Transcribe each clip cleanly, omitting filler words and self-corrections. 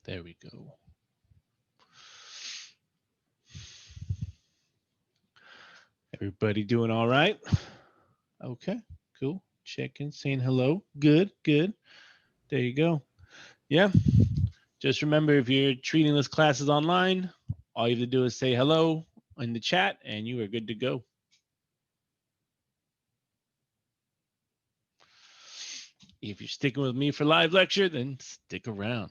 There we go. Everybody doing all right? Okay, cool. Checking, saying hello. Good, good. There you go. Yeah. Just remember, if you're treating this class as online, all you have to do is say hello in the chat and you are good to go. If you're sticking with me for live lecture, then stick around.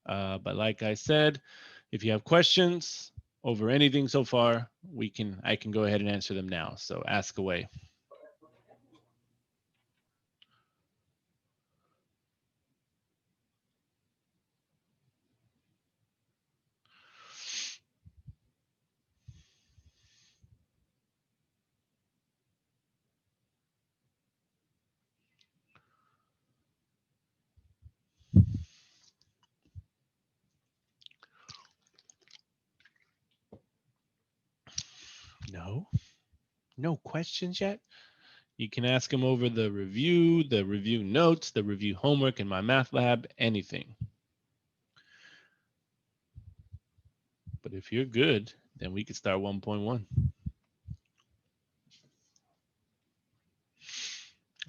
But like I said, if you have questions over anything so far, I can go ahead and answer them now. So ask away. No questions yet? You can ask them over the review notes, the review homework in Mymathlab, anything. But if you're good, then we can start 1.1.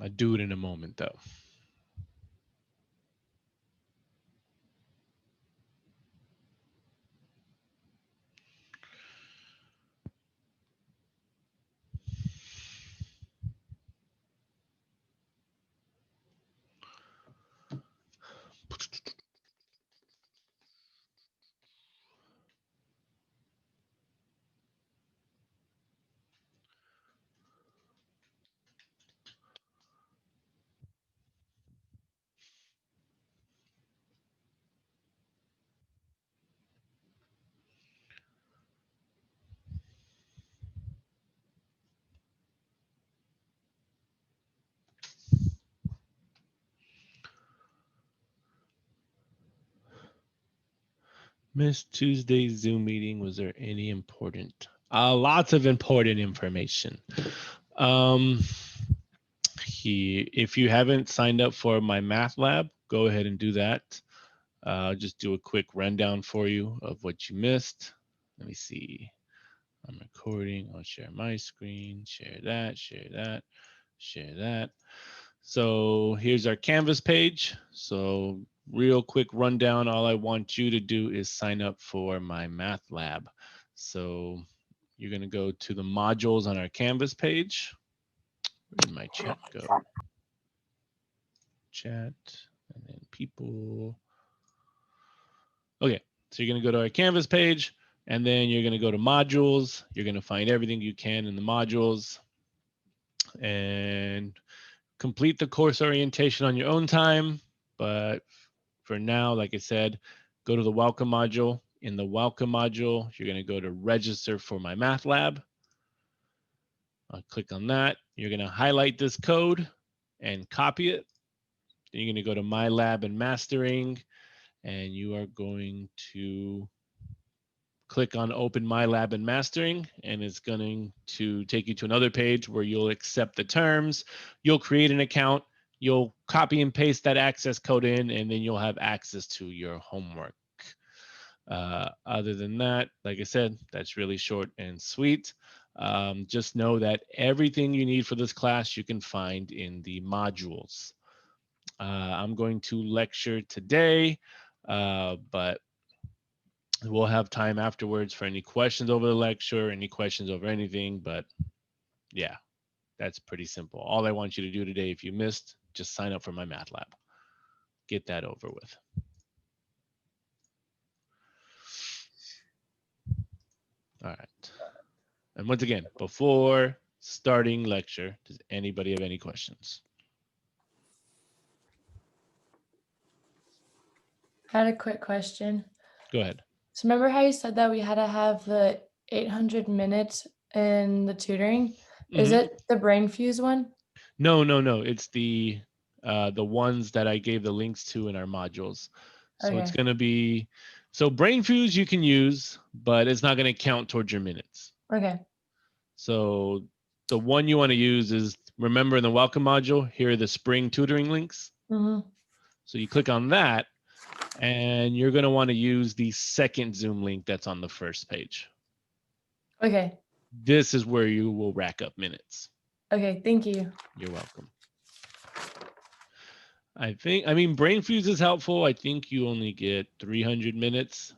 I'll do it in a moment though. Missed Tuesday's Zoom meeting. Was there any important? Lots of important information. If you haven't signed up for Mymathlab, go ahead and do that. I'll just do a quick rundown for you of what you missed. Let me see. I'm recording. I'll share my screen, share that, share that, share that. So here's our Canvas page. So real quick rundown, all I want you to do is sign up for Mymathlab. So you're gonna go to the modules on our Canvas page. Where did my chat go? Chat, and then people. Okay, so you're gonna go to our Canvas page, and then you're gonna go to modules. You're gonna find everything you can in the modules, and complete the course orientation on your own time. But for now, like I said, go to the welcome module. In the welcome module, you're going to go to register for Mymathlab. I'll click on that. You're going to highlight this code and copy it. Then you're going to go to My Lab and Mastering, and you are going to click on Open My Lab and Mastering, and it's going to take you to another page where you'll accept the terms. You'll create an account. You'll copy and paste that access code in, and then you'll have access to your homework. Other than that, like I said, that's really short and sweet. Just know that everything you need for this class you can find in the modules. I'm going to lecture today, but we'll have time afterwards for any questions over the lecture, any questions over anything, but yeah, that's pretty simple. All I want you to do today, if you missed, just sign up for Mymathlab. Get that over with. All right. And once again, before starting lecture, does anybody have any questions? I had a quick question. Go ahead. So remember how you said that we had to have the 800 minutes in the tutoring? Is it the brain fuse one? No. It's the ones that I gave the links to in our modules. So Okay. it's going to be, so brain fuse you can use, but it's not going to count towards your minutes. Okay. So the one you want to use is, remember in the welcome module, here are the spring tutoring links. Mm-hmm. So you click on that, And you're going to want to use the second Zoom link that's on the first page. Okay. This is where you will rack up minutes. Okay, thank you. You're welcome. I mean, BrainFuse is helpful. I think you only get 300 minutes.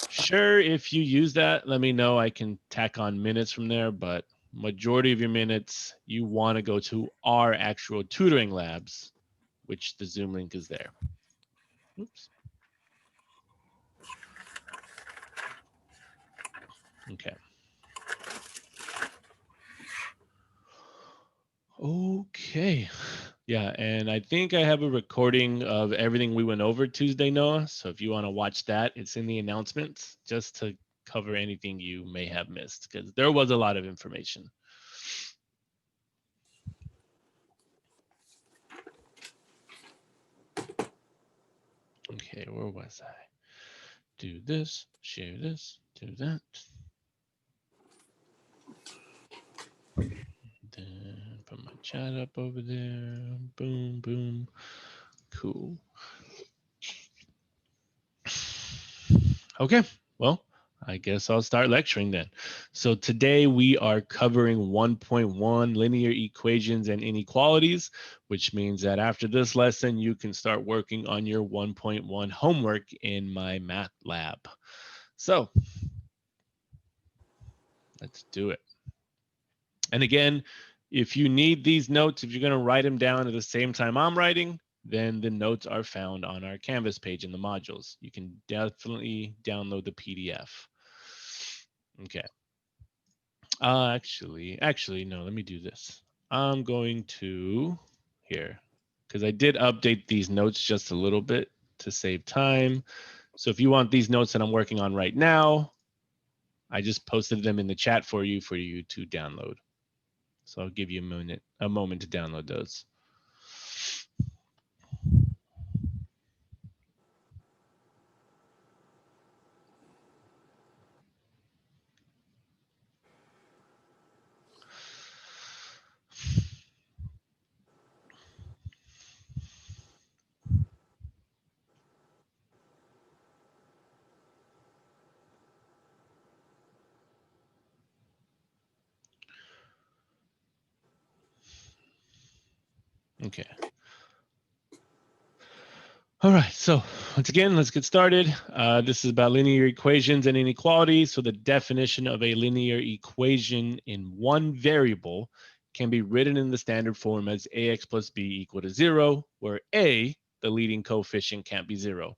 Sure, if you use that, let me know. I can tack on minutes from there, but majority of your minutes, you want to go to our actual tutoring labs, which the Zoom link is there. Oops. Okay. Okay. Yeah, and I think I have a recording of everything we went over Tuesday, Noah. So if you want to watch that, it's in the announcements just to cover anything you may have missed because there was a lot of information. Okay, where was I? Do this, share this, do that. Then put my chat up over there. Boom, boom. Cool. Okay, well, I guess I'll start lecturing then. So today we are covering 1.1 linear equations and inequalities, which means that after this lesson, you can start working on your 1.1 homework in Mymathlab. So let's do it. And again, if you need these notes, if you're going to write them down at the same time I'm writing, then the notes are found on our Canvas page in the modules. You can definitely download the PDF. Okay. Actually, no, let me do this. I'm going to here, because I did update these notes just a little bit to save time. So if you want these notes that I'm working on right now, I just posted them in the chat for you to download. So I'll give you a moment to download those. Okay. All right, so once again, let's get started. This is about linear equations and inequalities. So the definition of a linear equation in one variable can be written in the standard form as ax plus b equal to 0, where a, the leading coefficient, can't be 0.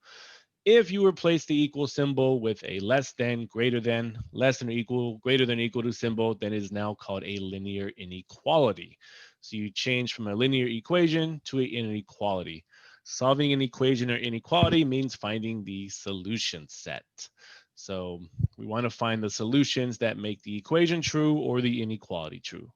If you replace the equal symbol with a less than, greater than, less than or equal, greater than or equal to symbol, then it is now called a linear inequality. So you change from a linear equation to an inequality. Solving an equation or inequality means finding the solution set. So we want to find the solutions that make the equation true or the inequality true.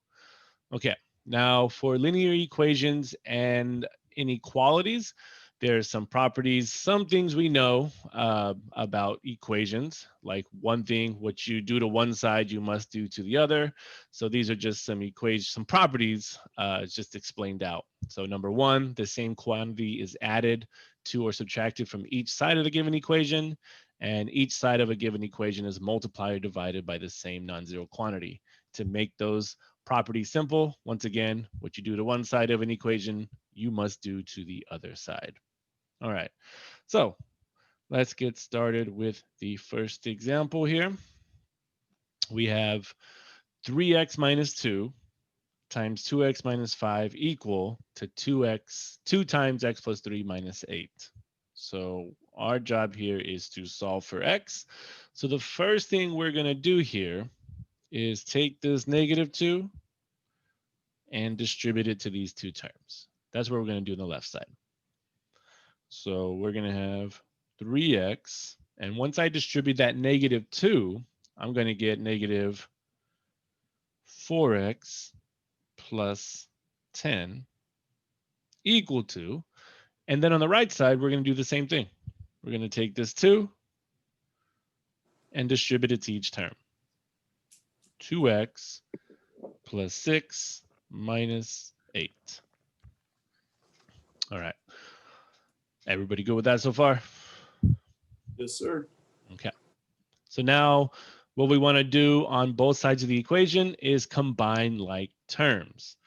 Okay, now for linear equations and inequalities, there's some properties, some things we know about equations, like one thing, what you do to one side, you must do to the other. So these are just some equations, some properties just explained out. So number one, the same quantity is added to or subtracted from each side of the given equation, and each side of a given equation is multiplied or divided by the same non-zero quantity. To make those properties simple, once again, what you do to one side of an equation, you must do to the other side. All right, so let's get started with the first example here. We have 3x minus 2 times 2x minus 5 equal to 2 times x plus 3 minus 8. So our job here is to solve for x. So the first thing we're going to do here is take this negative 2 and distribute it to these two terms. That's what we're going to do on the left side. So we're going to have 3x. And once I distribute that negative 2, I'm going to get negative 4x plus 10 equal to. And then on the right side, we're going to do the same thing. We're going to take this 2 and distribute it to each term. 2x plus 6 minus 8. All right. Everybody good with that so far? Yes, sir. Okay. So now what we want to do on both sides of the equation is combine like terms.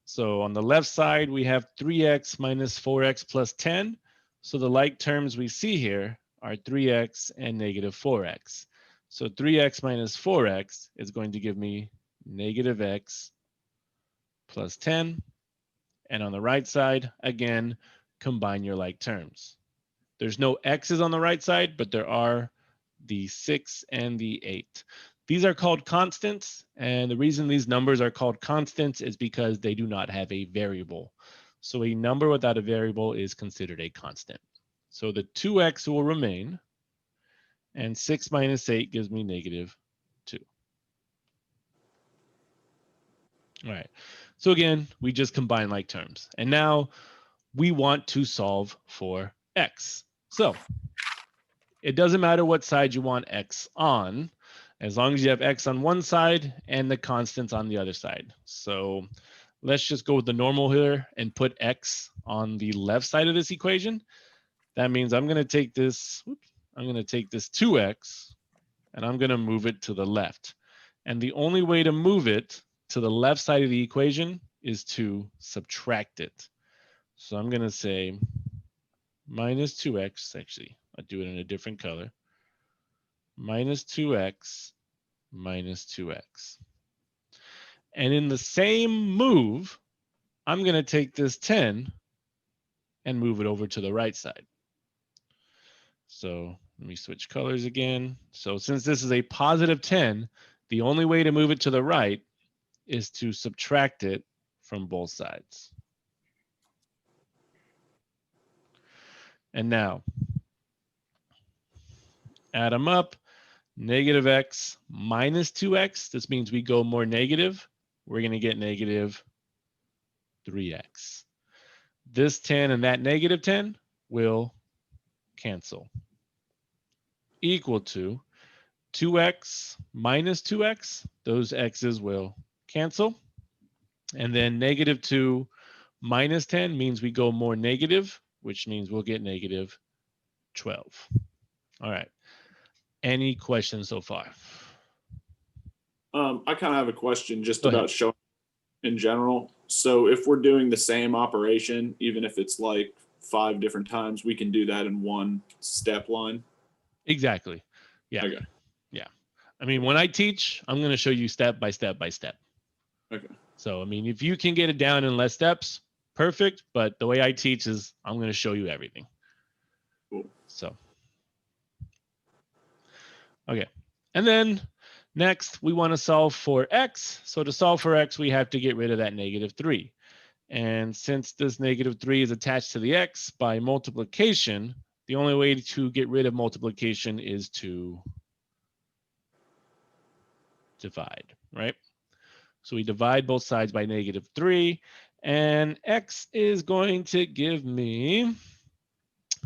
So on the left side, we have 3x minus 4x plus 10. So the like terms we see here are 3x and negative 4x. So 3x minus 4x is going to give me negative x plus 10. And on the right side, again, combine your like terms. There's no x's on the right side, but there are the 6 and the 8. These are called constants, and the reason these numbers are called constants is because they do not have a variable. So a number without a variable is considered a constant. So the 2x will remain, and 6 minus 8 gives me negative 2. All right, so again, we just combine like terms. And now we want to solve for x. So it doesn't matter what side you want x on, as long as you have x on one side and the constants on the other side. So let's just go with the normal here and put x on the left side of this equation. That means I'm going to take this, I'm going to take this 2x and I'm going to move it to the left. And the only way to move it to the left side of the equation is to subtract it. So I'm going to say minus 2x, actually, I'll do it in a different color, minus 2x minus 2x. And in the same move, I'm going to take this 10 and move it over to the right side. So let me switch colors again. So since this is a positive 10, the only way to move it to the right is to subtract it from both sides. And now, add them up. Negative x minus 2x. This means we go more negative. We're going to get negative 3x. This 10 and that negative 10 will cancel. Equal to 2x minus 2x. Those x's will cancel. And then negative 2 minus 10 means we go more negative, which means we'll get negative 12. All right. Any questions so far? I kind of have a question just Go about ahead. showing in general. So if we're doing the same operation, even if it's like 5 different times, we can do that in one step line. Exactly. Yeah. Okay. Yeah. I mean, when I teach, I'm going to show you step by step by step. Okay. So, I mean, if you can get it down in less steps, perfect. But the way I teach is I'm going to show you everything. Cool. So, okay. And then next, we want to solve for x. So to solve for x, we have to get rid of that negative 3. And since this negative 3 is attached to the x by multiplication, the only way to get rid of multiplication is to divide, right? So we divide both sides by negative 3, and x is going to give me,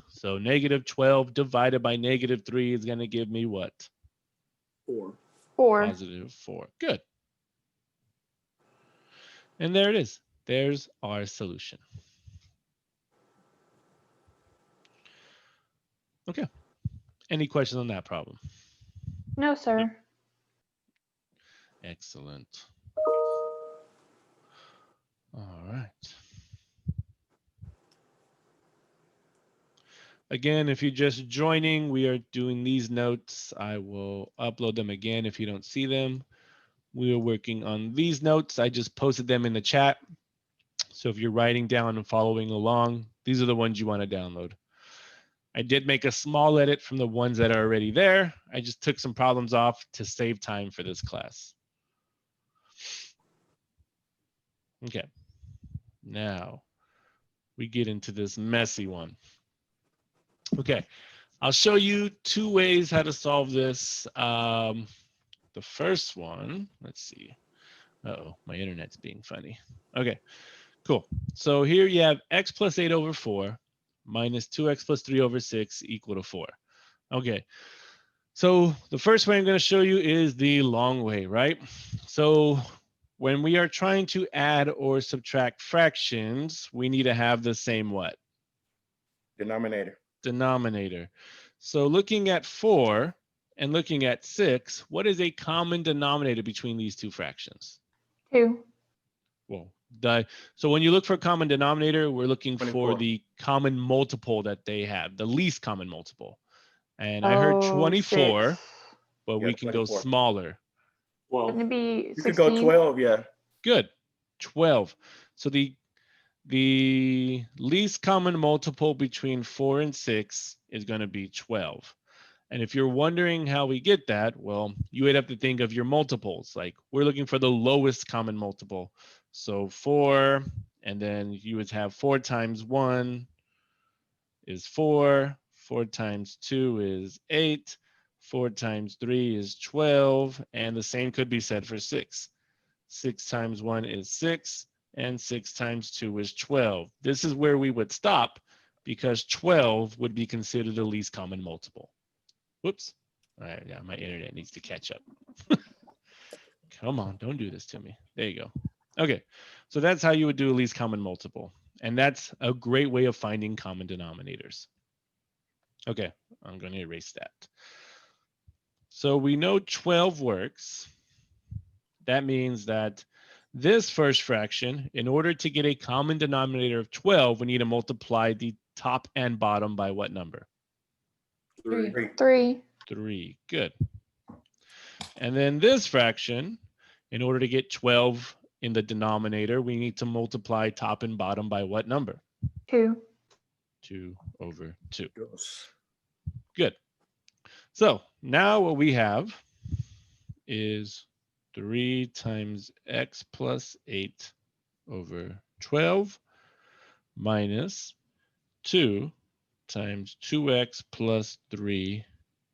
so negative 12 divided by negative 3 is going to give me what? 4. Positive 4. Good. And there it is. There's our solution. Okay. Any questions on that problem? No, sir. Excellent. All right. Again, if you're just joining, we are doing these notes. I will upload them again if you don't see them. We are working on these notes. I just posted them in the chat. So if you're writing down and following along, these are the ones you want to download. I did make a small edit from the ones that are already there. I just took some problems off to save time for this class. Okay. Now we get into this messy one. Okay. I'll show you 2 ways how to solve this. The first one, let's see. Uh-oh, my internet's being funny. Okay, cool. So here you have x plus 8 over 4 minus 2x plus 3 over 6 equal to 4. Okay, so the first way I'm going to show you is the long way, right? So when we are trying to add or subtract fractions, we need to have the same what? Denominator. Denominator. So looking at 4 and looking at 6, what is a common denominator between these two fractions? 2. Well, so when you look for a common denominator, we're looking for 24. the common multiple that they have, the least common multiple. And I heard 24, 6. but Yeah, we can go 24. smaller. Well, Wouldn't it be You could go 16? 12, yeah. Good. 12. So the least common multiple between 4 and 6 is going to be 12. And if you're wondering how we get that, well, you would have to think of your multiples. Like we're looking for the lowest common multiple. So 4, and then you would have 4 times 1 is 4. 4 times 2 is 8. 4 times 3 is 12. And the same could be said for 6. 6 times 1 is 6. And 6 times 2 is 12. This is where we would stop because 12 would be considered the least common multiple. Whoops. All right, yeah, my internet needs to catch up. Come on, don't do this to me. There you go. Okay, so that's how you would do a least common multiple. And that's a great way of finding common denominators. Okay, I'm going to erase that. So we know 12 works. That means that this first fraction, in order to get a common denominator of 12, we need to multiply the top and bottom by what number? 3. 3. 3. Good. And then this fraction, in order to get 12 in the denominator, we need to multiply top and bottom by what number? 2. 2 over 2. Yes. Good. So now what we have is 3 times x plus 8 over 12 minus 2 times 2x plus 3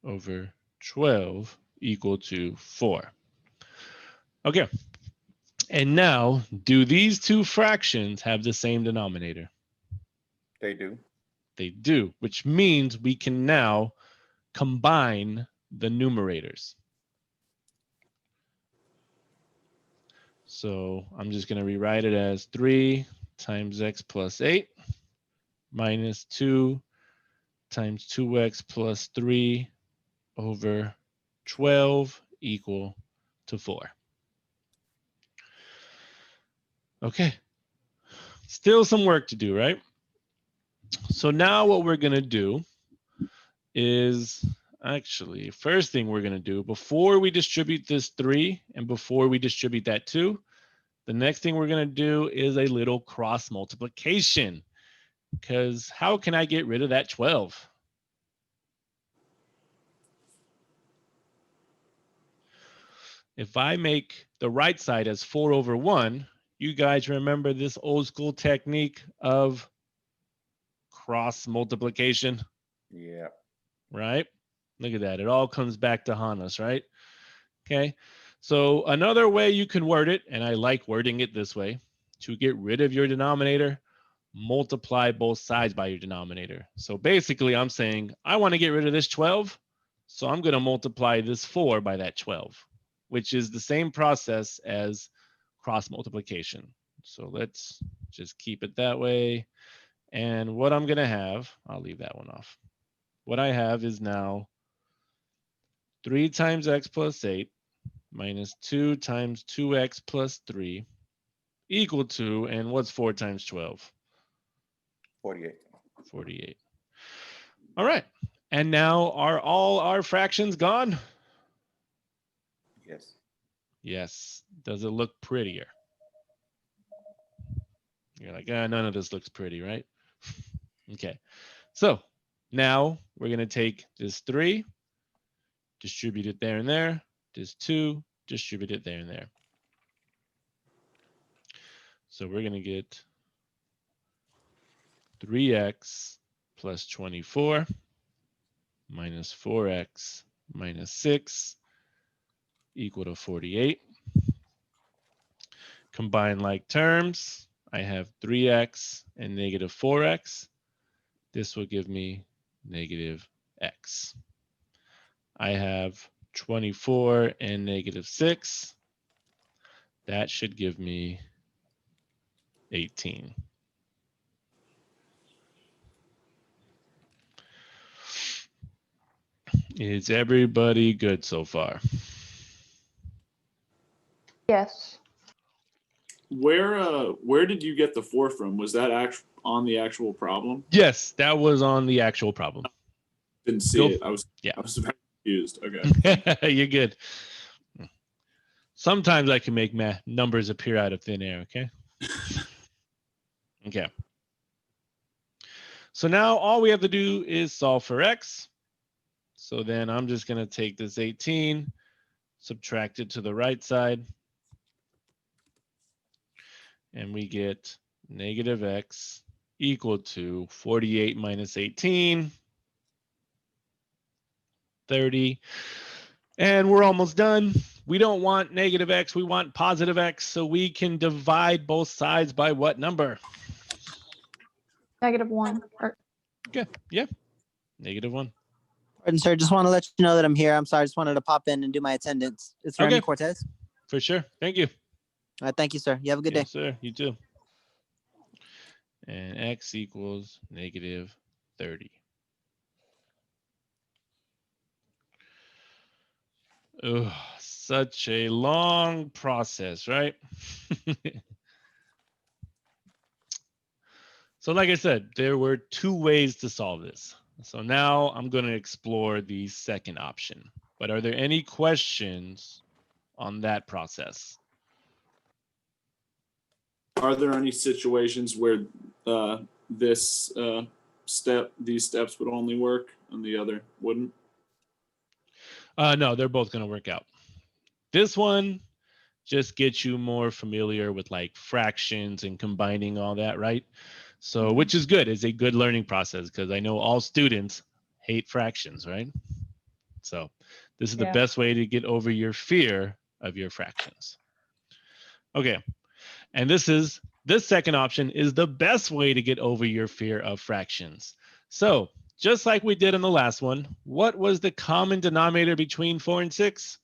over 12 equal to 4. Okay. And now, do these two fractions have the same denominator? They do. They do, which means we can now combine the numerators. So I'm just going to rewrite it as 3 times x plus 8 minus 2 times 2x plus 3 over 12 equal to 4. Okay. Still some work to do, right? So now what we're going to do is actually, first thing we're going to do before we distribute this 3 and before we distribute that 2, the next thing we're going to do is a little cross multiplication. Because how can I get rid of that 12? If I make the right side as 4 over 1, you guys remember this old school technique of cross multiplication, Yeah. right? Look at that. It all comes back to haunt us, right? Okay. So another way you can word it, and I like wording it this way, to get rid of your denominator, multiply both sides by your denominator. So basically I'm saying I want to get rid of this 12, so I'm going to multiply this 4 by that 12, which is the same process as cross multiplication. So let's just keep it that way. And what I'm going to have, I'll leave that one off. What I have is now 3 times x plus 8 minus 2 times 2x plus 3 equal to, and what's 4 times 12? 48. 48. All right. And now are all our fractions gone? Yes. Yes. Does it look prettier? You're like, none of this looks pretty, right? Okay. So now we're going to take this 3, distribute it there and there. This 2, distribute it there and there. So we're going to get 3x plus 24 minus 4x minus 6 equal to 48. Combine like terms. I have 3x and negative 4x. This will give me negative x. I have 24 and negative 6. That should give me 18. Is everybody good so far? Yes. Where did you get the 4 from? Was that on the actual problem? Yes, that was on the actual problem. Didn't see Go. it. I was Yeah. very confused. Okay. You're good. Sometimes I can make numbers appear out of thin air, okay? Okay. So now all we have to do is solve for x. So then I'm just going to take this 18, subtract it to the right side, and we get negative x equal to 48 minus 18, 30. And we're almost done. We don't want negative x, we want positive x, so we can divide both sides by what number? -1. Or Okay, yeah, -1. Pardon, sir. Just want to let you know that I'm here. I'm sorry. I just wanted to pop in and do my attendance. It's Remy Okay. Cortez. For sure. Thank you. All right. Thank you, sir. You have a good day. Yes, sir. You too. And x equals negative 30. Oh, such a long process, right? So like I said, there were 2 ways to solve this. So now I'm going to explore the second option. But are there any questions on that process? Are there any situations where these steps would only work and the other wouldn't? No, they're both going to work out. This one just gets you more familiar with like fractions and combining all that, right? So, which is good. It's a good learning process because I know all students hate fractions, right? So this is the best way to get over your fear of your fractions. Okay. And this second option is the best way to get over your fear of fractions. So just like we did in the last one, what was the common denominator between 4 and 6?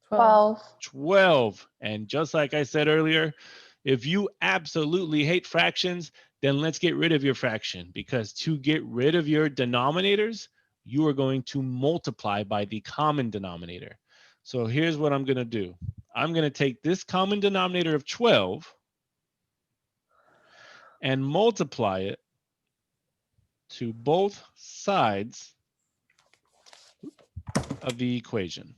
12. 12. And just like I said earlier, if you absolutely hate fractions, then let's get rid of your fraction, because to get rid of your denominators, you are going to multiply by the common denominator. So here's what I'm going to do. I'm going to take this common denominator of 12 and multiply it to both sides of the equation.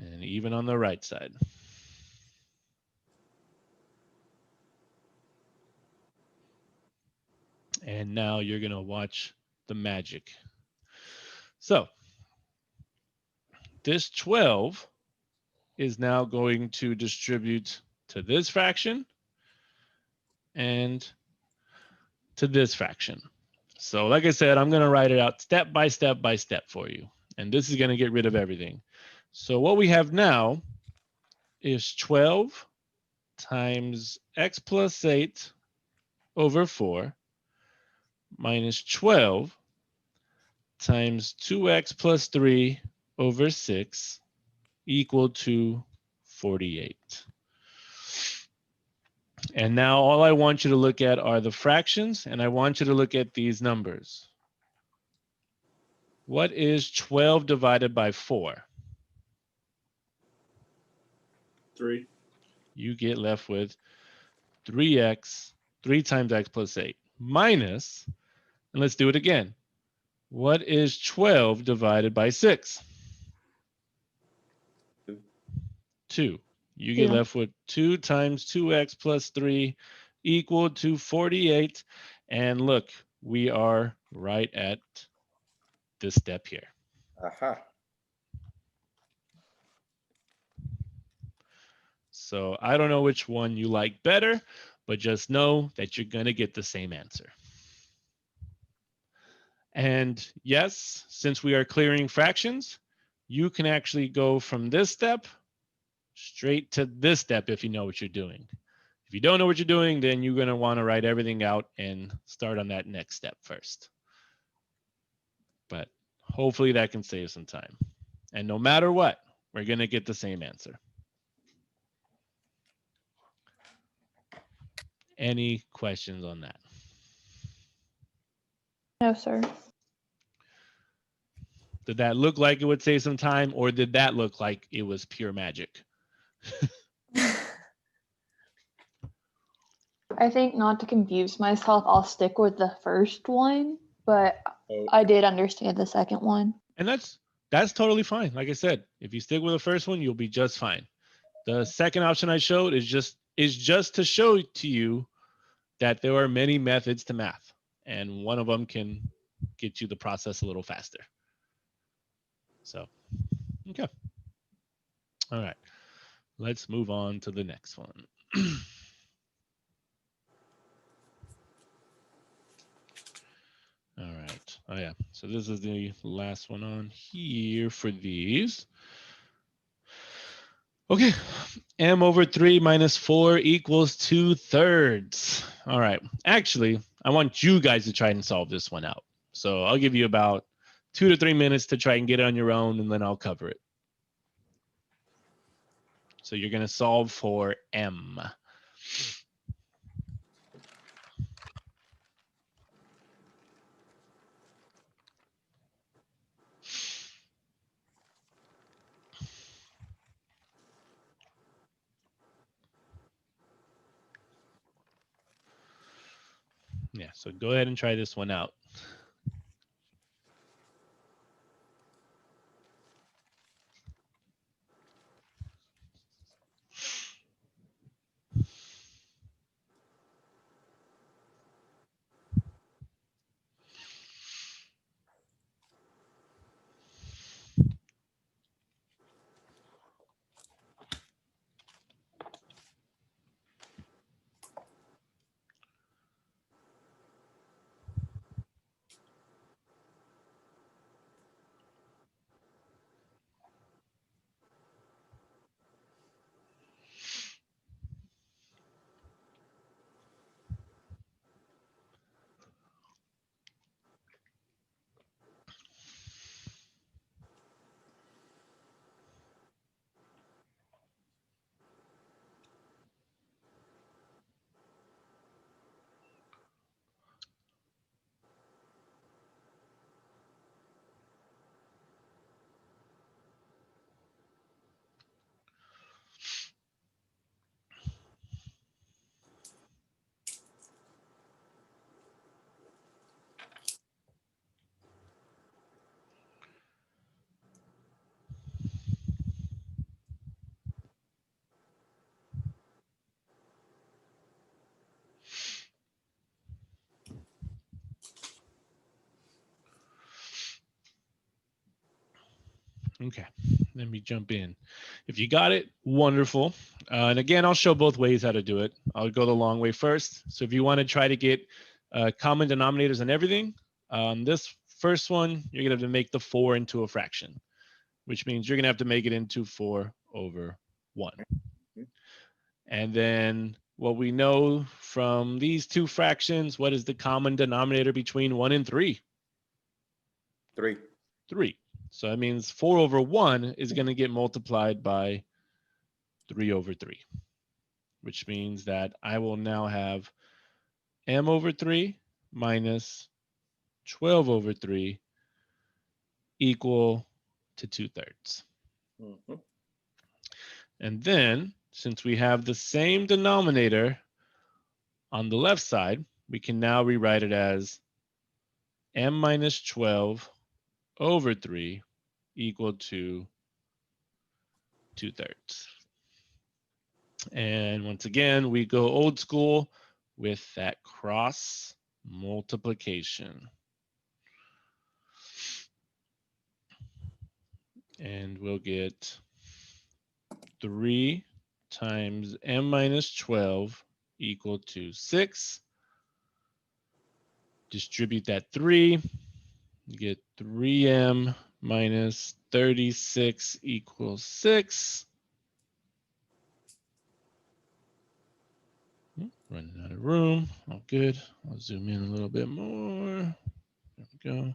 And even on the right side. And now you're going to watch the magic. So this 12 is now going to distribute to this fraction and to this fraction. So like I said, I'm going to write it out step by step by step for you. And this is going to get rid of everything. So what we have now is 12 times x plus 8 over 4 minus 12 times 2x plus 3 over 6 equal to 48. And now all I want you to look at are the fractions, and I want you to look at these numbers. What is 12 divided by 4? 3. You get left with 3x, 3 times x plus 8, minus, and let's do it again. What is 12 divided by 6? 2. You get left with 2 times 2x plus 3 equal to 48. And look, we are right at this step here. Aha. So I don't know which one you like better, but just know that you're going to get the same answer. And yes, since we are clearing fractions, you can actually go from this step straight to this step if you know what you're doing. If you don't know what you're doing, then you're going to want to write everything out and start on that next step first. But hopefully that can save some time. And no matter what, we're going to get the same answer. Any questions on that? No, sir. Did that look like it would save some time, or did that look like it was pure magic? I think not to confuse myself, I'll stick with the first one, but Oh, I did understand the second one. And that's totally fine. Like I said, if you stick with the first one, you'll be just fine. The second option I showed is just to show to you that there are many methods to math, and one of them can get you the process a little faster. So, okay. All right. Let's move on to the next one. All right. Oh, yeah. So this is the last one on here for these. Okay. M over 3 minus 4 equals 2/3. All right. Actually, I want you guys to try and solve this one out. So I'll give you about 2 to 3 minutes to try and get it on your own, and then I'll cover it. So you're going to solve for M. Yeah, so go ahead and try this one out. Okay, let me jump in. If you got it, wonderful. And again, I'll show both ways how to do it. I'll go the long way first. So if you want to try to get common denominators on everything, this first one, you're going to have to make the 4 into a fraction, which means you're going to have to make it into 4 over 1. And then what we know from these two fractions, what is the common denominator between 1 and 3? 3. 3. So that means 4 over 1 is going to get multiplied by 3 over 3, which means that I will now have m over 3 minus 12 over 3 equal to 2/3. Mm-hmm. And then, since we have the same denominator on the left side, we can now rewrite it as m minus 12 over 3 equal to 2/3. And once again, we go old school with that cross multiplication. And we'll get 3 times m minus 12 equal to 6. Distribute that 3. You get 3m minus 36 equals 6. Running out of room. All good. I'll zoom in a little bit more. There we go.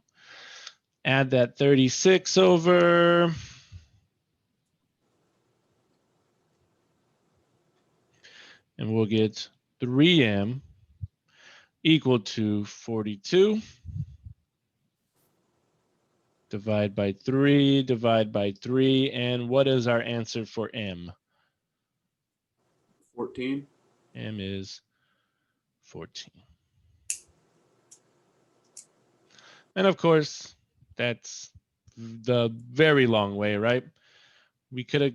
Add that 36 over. And we'll get 3m equal to 42. Divide by 3, divide by 3. And what is our answer for m? 14. M is 14. And of course, that's the very long way, right? We could have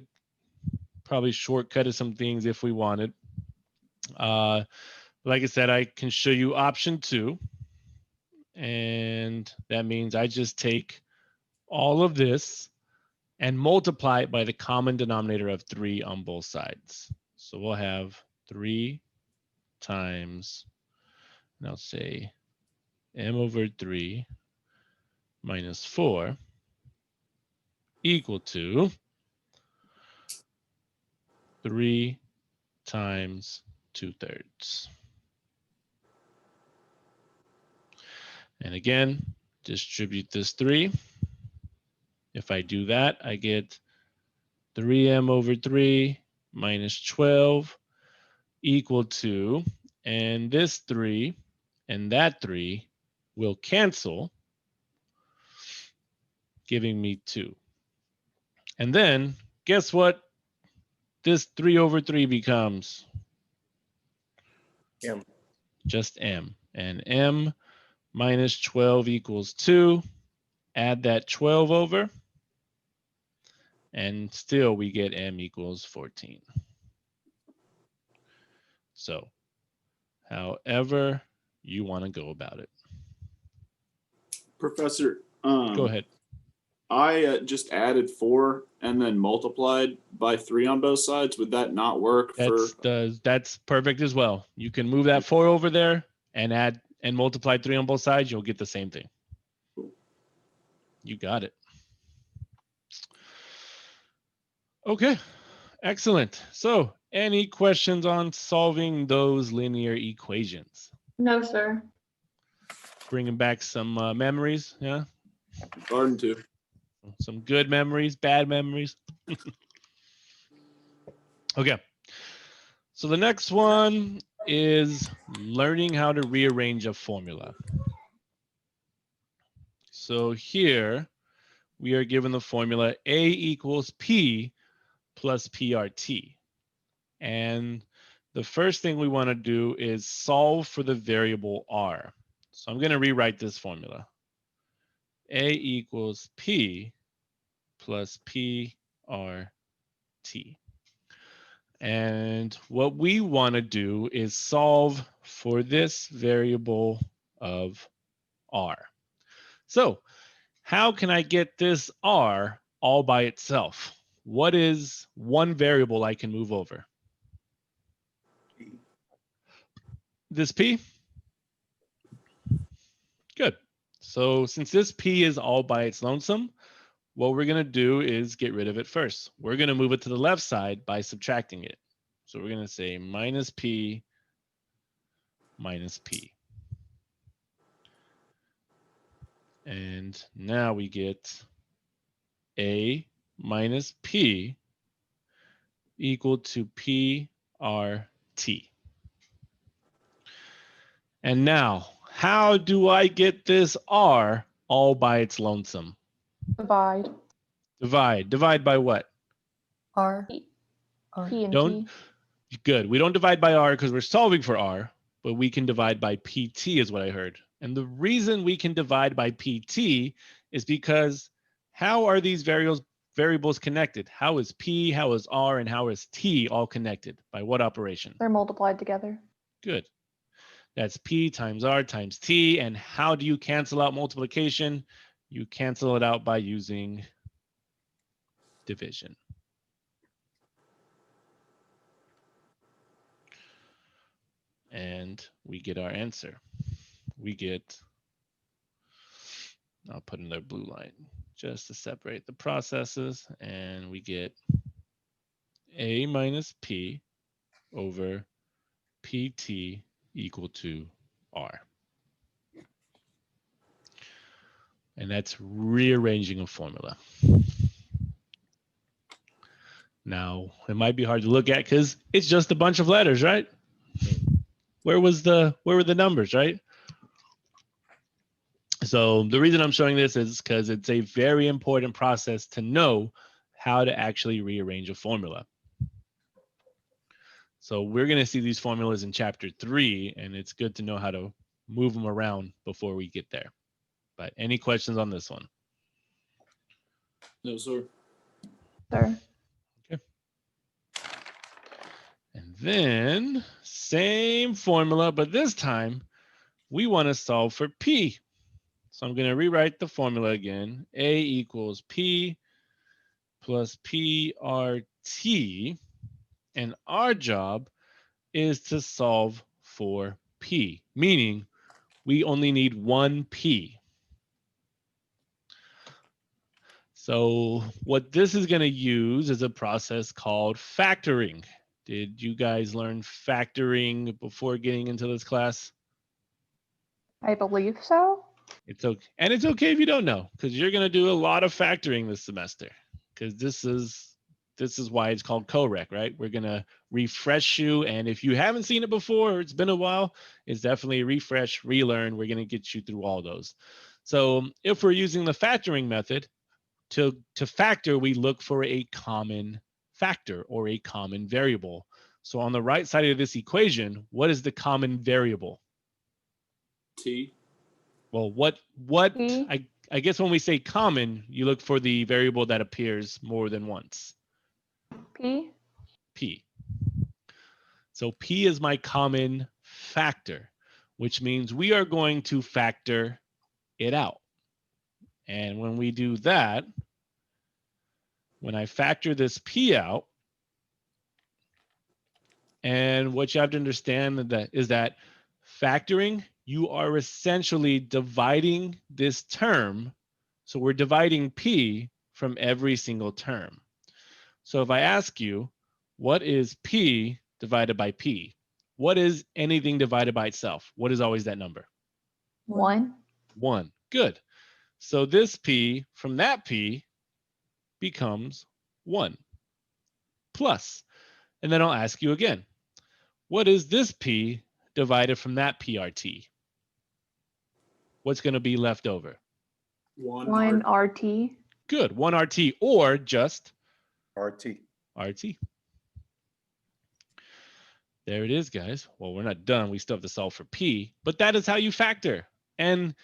probably shortcutted some things if we wanted. Like I said, I can show you option 2. And that means I just take all of this and multiply it by the common denominator of 3 on both sides. So we'll have 3 times, and I'll say m over 3 minus 4 equal to 3 times 2/3. And again, distribute this 3. If I do that, I get 3m over 3 minus 12 equal to, and this 3 and that 3 will cancel, giving me 2. And then, guess what this 3 over 3 becomes? M. Just m. And m minus 12 equals 2. Add that 12 over, and still we get m equals 14. So, however you want to go about it. Professor, Go ahead. I just added 4 and then multiplied by 3 on both sides. Would that not work That's perfect as well. You can move that 4 over there and add and multiply 3 on both sides. You'll get the same thing. Cool. You got it. Okay, excellent. So, any questions on solving those linear equations? No, sir. Bringing back some memories, yeah? Garden 2? Some good memories, bad memories. Okay. So the next one is learning how to rearrange a formula. So here we are given the formula A equals P plus PRT. And the first thing we want to do is solve for the variable R. So I'm going to rewrite this formula. A equals P plus PRT. And what we want to do is solve for this variable of R. So how can I get this R all by itself? What is one variable I can move over? This P? Good. So since this P is all by its lonesome, what we're going to do is get rid of it first. We're going to move it to the left side by subtracting it. So we're going to say minus P minus P. And now we get A minus P equal to PRT. And now, how do I get this R all by its lonesome? Divide. Divide by what? R. P R. and Don't- T. Good. We don't divide by R because we're solving for R, but we can divide by PT is what I heard. And the reason we can divide by PT is because how are these variables connected? How is P, how is R, and how is T all connected? By what operation? They're multiplied together. Good. That's P times R times T. And how do you cancel out multiplication? You cancel it out by using division. And we get our answer. We get, I'll put another blue line just to separate the processes, and we get A minus P over PT equal to R. And that's rearranging a formula. Now, it might be hard to look at because it's just a bunch of letters, right? where were the numbers, right? So the reason I'm showing this is because it's a very important process to know how to actually rearrange a formula. So we're going to see these formulas in chapter 3, and it's good to know how to move them around before we get there. But any questions on this one? No, sir. Sir. Okay. And then same formula, but this time we want to solve for P. So I'm going to rewrite the formula again. A equals P plus PRT. And our job is to solve for P, meaning we only need one P. So what this is going to use is a process called factoring. Did you guys learn factoring before getting into this class? I believe so. It's okay. And it's okay if you don't know, because you're going to do a lot of factoring this semester, because this is why it's called co-rec, right? We're going to refresh you. And if you haven't seen it before, or it's been a while, it's definitely a refresh, relearn. We're going to get you through all those. So if we're using the factoring method, to factor, we look for a common factor or a common variable. So on the right side of this equation, what is the common variable? T. Well, what P. I guess when we say common, you look for the variable that appears more than once. P. P. So P is my common factor, which means we are going to factor it out. And when we do that, when I factor this P out, and what you have to understand is that factoring, you are essentially dividing this term. So we're dividing P from every single term. So if I ask you, what is P divided by P? What is anything divided by itself? What is always that number? 1. 1. Good. So this P from that P becomes 1 plus. And then I'll ask you again, what is this P divided from that PRT? What's going to be left over? 1 RT. Good. 1 RT or just RT. RT. There it is, guys. Well, we're not done. We still have to solve for P, but that is how you factor. And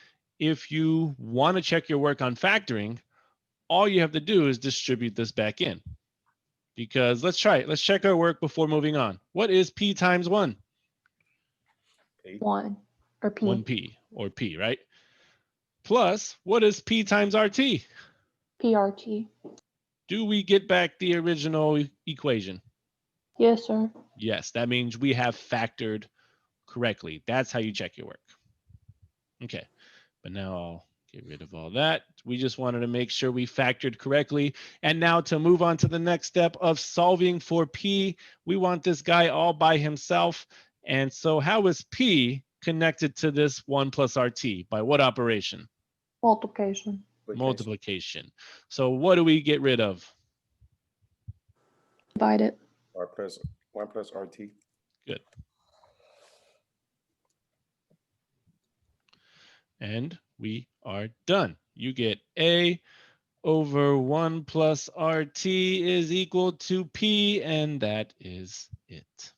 if you want to check your work on factoring, all you have to do is distribute this back in. Because let's try it. Let's check our work before moving on. What is P times 1? P. 1. Or P. 1P or P, right? Plus, what is P times RT? PRT. Do we get back the original equation? Yes, sir. Yes, that means we have factored correctly. That's how you check your work. Okay, but now I'll get rid of all that. We just wanted to make sure we factored correctly. And now to move on to the next step of solving for P, we want this guy all by himself. And so how is P connected to this 1 plus RT? By what operation? Multiplication. Multiplication. So what do we get rid of? Divide it. 1 plus RT. Good. And we are done. You get A over 1 plus RT is equal to P, and that is it.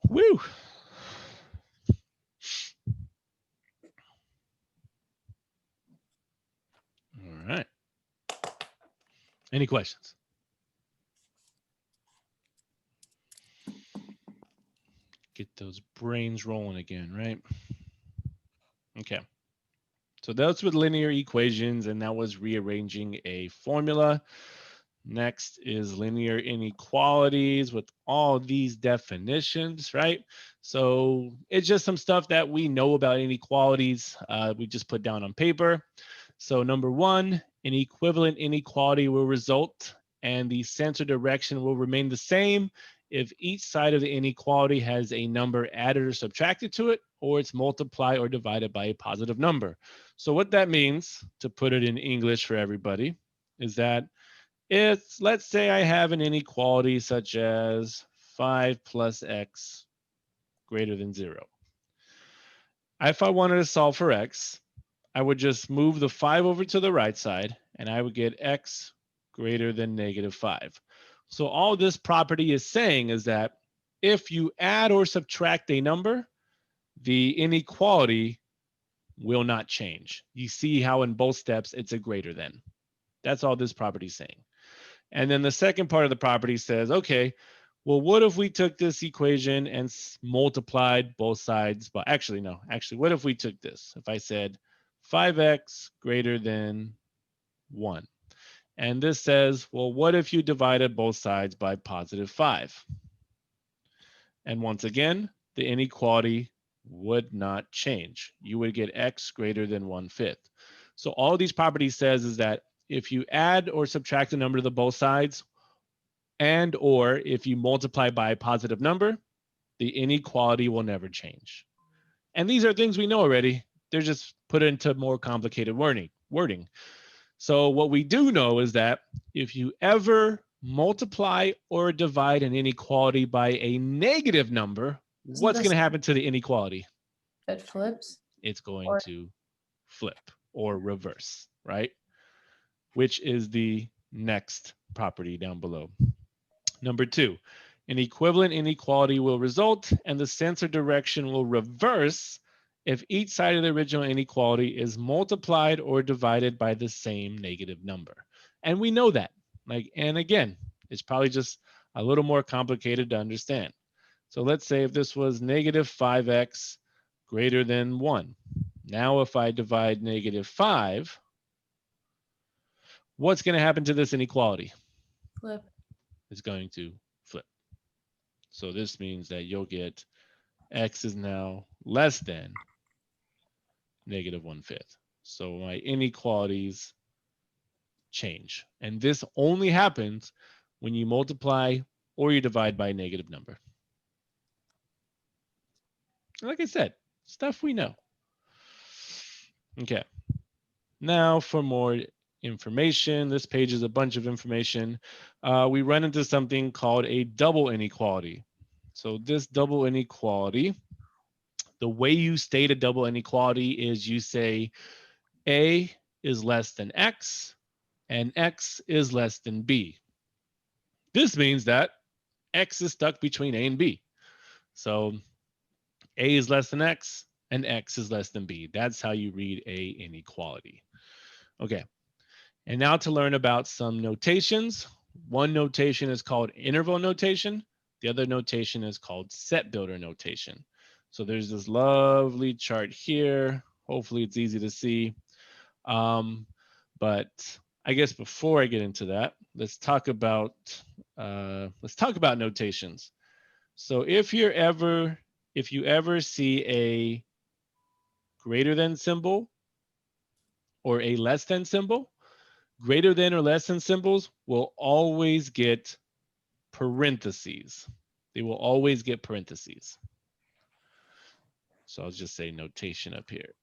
Woo! All right. Any questions? Get those brains rolling again, right? Okay. So that's with linear equations, and that was rearranging a formula. Next is linear inequalities with all these definitions, right? So it's just some stuff that we know about inequalities. We just put down on paper. So number 1, an equivalent inequality will result and the center direction will remain the same if each side of the inequality has a number added or subtracted to it, or it's multiplied or divided by a positive number. So what that means, to put it in English for everybody, is that let's say I have an inequality such as 5 plus x greater than 0. If I wanted to solve for x, I would just move the 5 over to the right side, and I would get x greater than -5. So all this property is saying is that if you add or subtract a number, the inequality will not change. You see how in both steps it's a greater than. That's all this property is saying. And then the second part of the property says, okay, well, what if we took this equation and multiplied both sides? But actually, no, actually, what if we took this? If I said 5x greater than 1. And this says, well, what if you divided both sides by +5? And once again, the inequality would not change. You would get x greater than 1/5. So all these properties says is that if you add or subtract a number to the both sides, and or if you multiply by a positive number, the inequality will never change. And these are things we know already. They're just put into more complicated wording. So what we do know is that if you ever multiply or divide an inequality by a negative number, what's going to happen to the inequality? It flips. It's going to flip or reverse, right? Which is the next property down below. Number 2, an equivalent inequality will result and the sense or direction will reverse if each side of the original inequality is multiplied or divided by the same negative number. And we know that. And again, it's probably just a little more complicated to understand. So let's say if this was -5x greater than 1. Now if I divide -5, what's going to happen to this inequality? Flip. It's going to flip. So this means that you'll get x is now less than -1/5. So my inequalities change. And this only happens when you multiply or you divide by a negative number. Like I said, stuff we know. Okay. Now for more information, this page is a bunch of information. We run into something called a double inequality. So this double inequality, the way you state a double inequality is you say A is less than X and X is less than B. This means that X is stuck between A and B. So A is less than X and X is less than B. That's how you read a inequality. Okay. And now to learn about some notations. One notation is called interval notation. The other notation is called set builder notation. So there's this lovely chart here. Hopefully it's easy to see. But I guess before I get into that, let's talk about notations. So if you ever see a greater than symbol or a less than symbol, greater than or less than symbols will always get parentheses. They will always get parentheses. So I'll just say notation up here.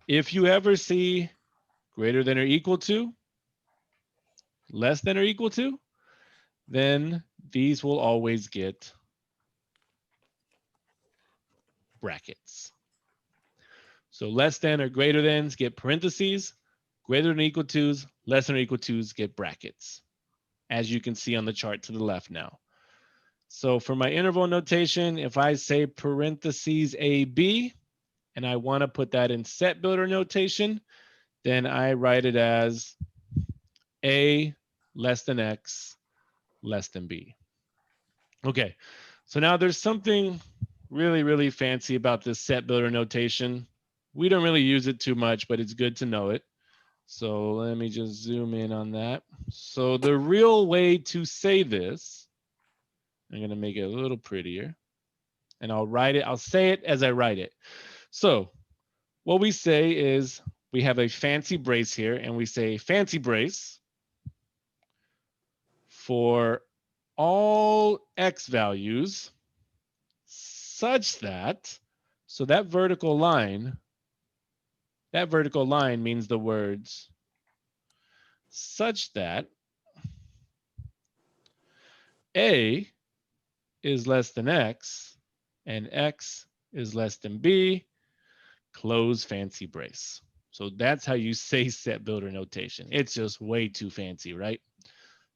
If you ever see greater than or equal to, less than or equal to, then these will always get brackets. So less than or greater than's get parentheses, greater than or equal to's, less than or equal to's get brackets, as you can see on the chart to the left now. So for my interval notation, if I say parentheses AB, and I want to put that in set builder notation, then I write it as A less than X less than B. Okay, so now there's something really, really fancy about this set builder notation. We don't really use it too much, but it's good to know it. So let me just zoom in on that. So the real way to say this, I'm going to make it a little prettier, and I'll say it as I write it. So what we say is we have a fancy brace here, and we say fancy brace for all X values such that, so that vertical line means the words such that A is less than X and X is less than B, close fancy brace. So that's how you say set builder notation. It's just way too fancy, right?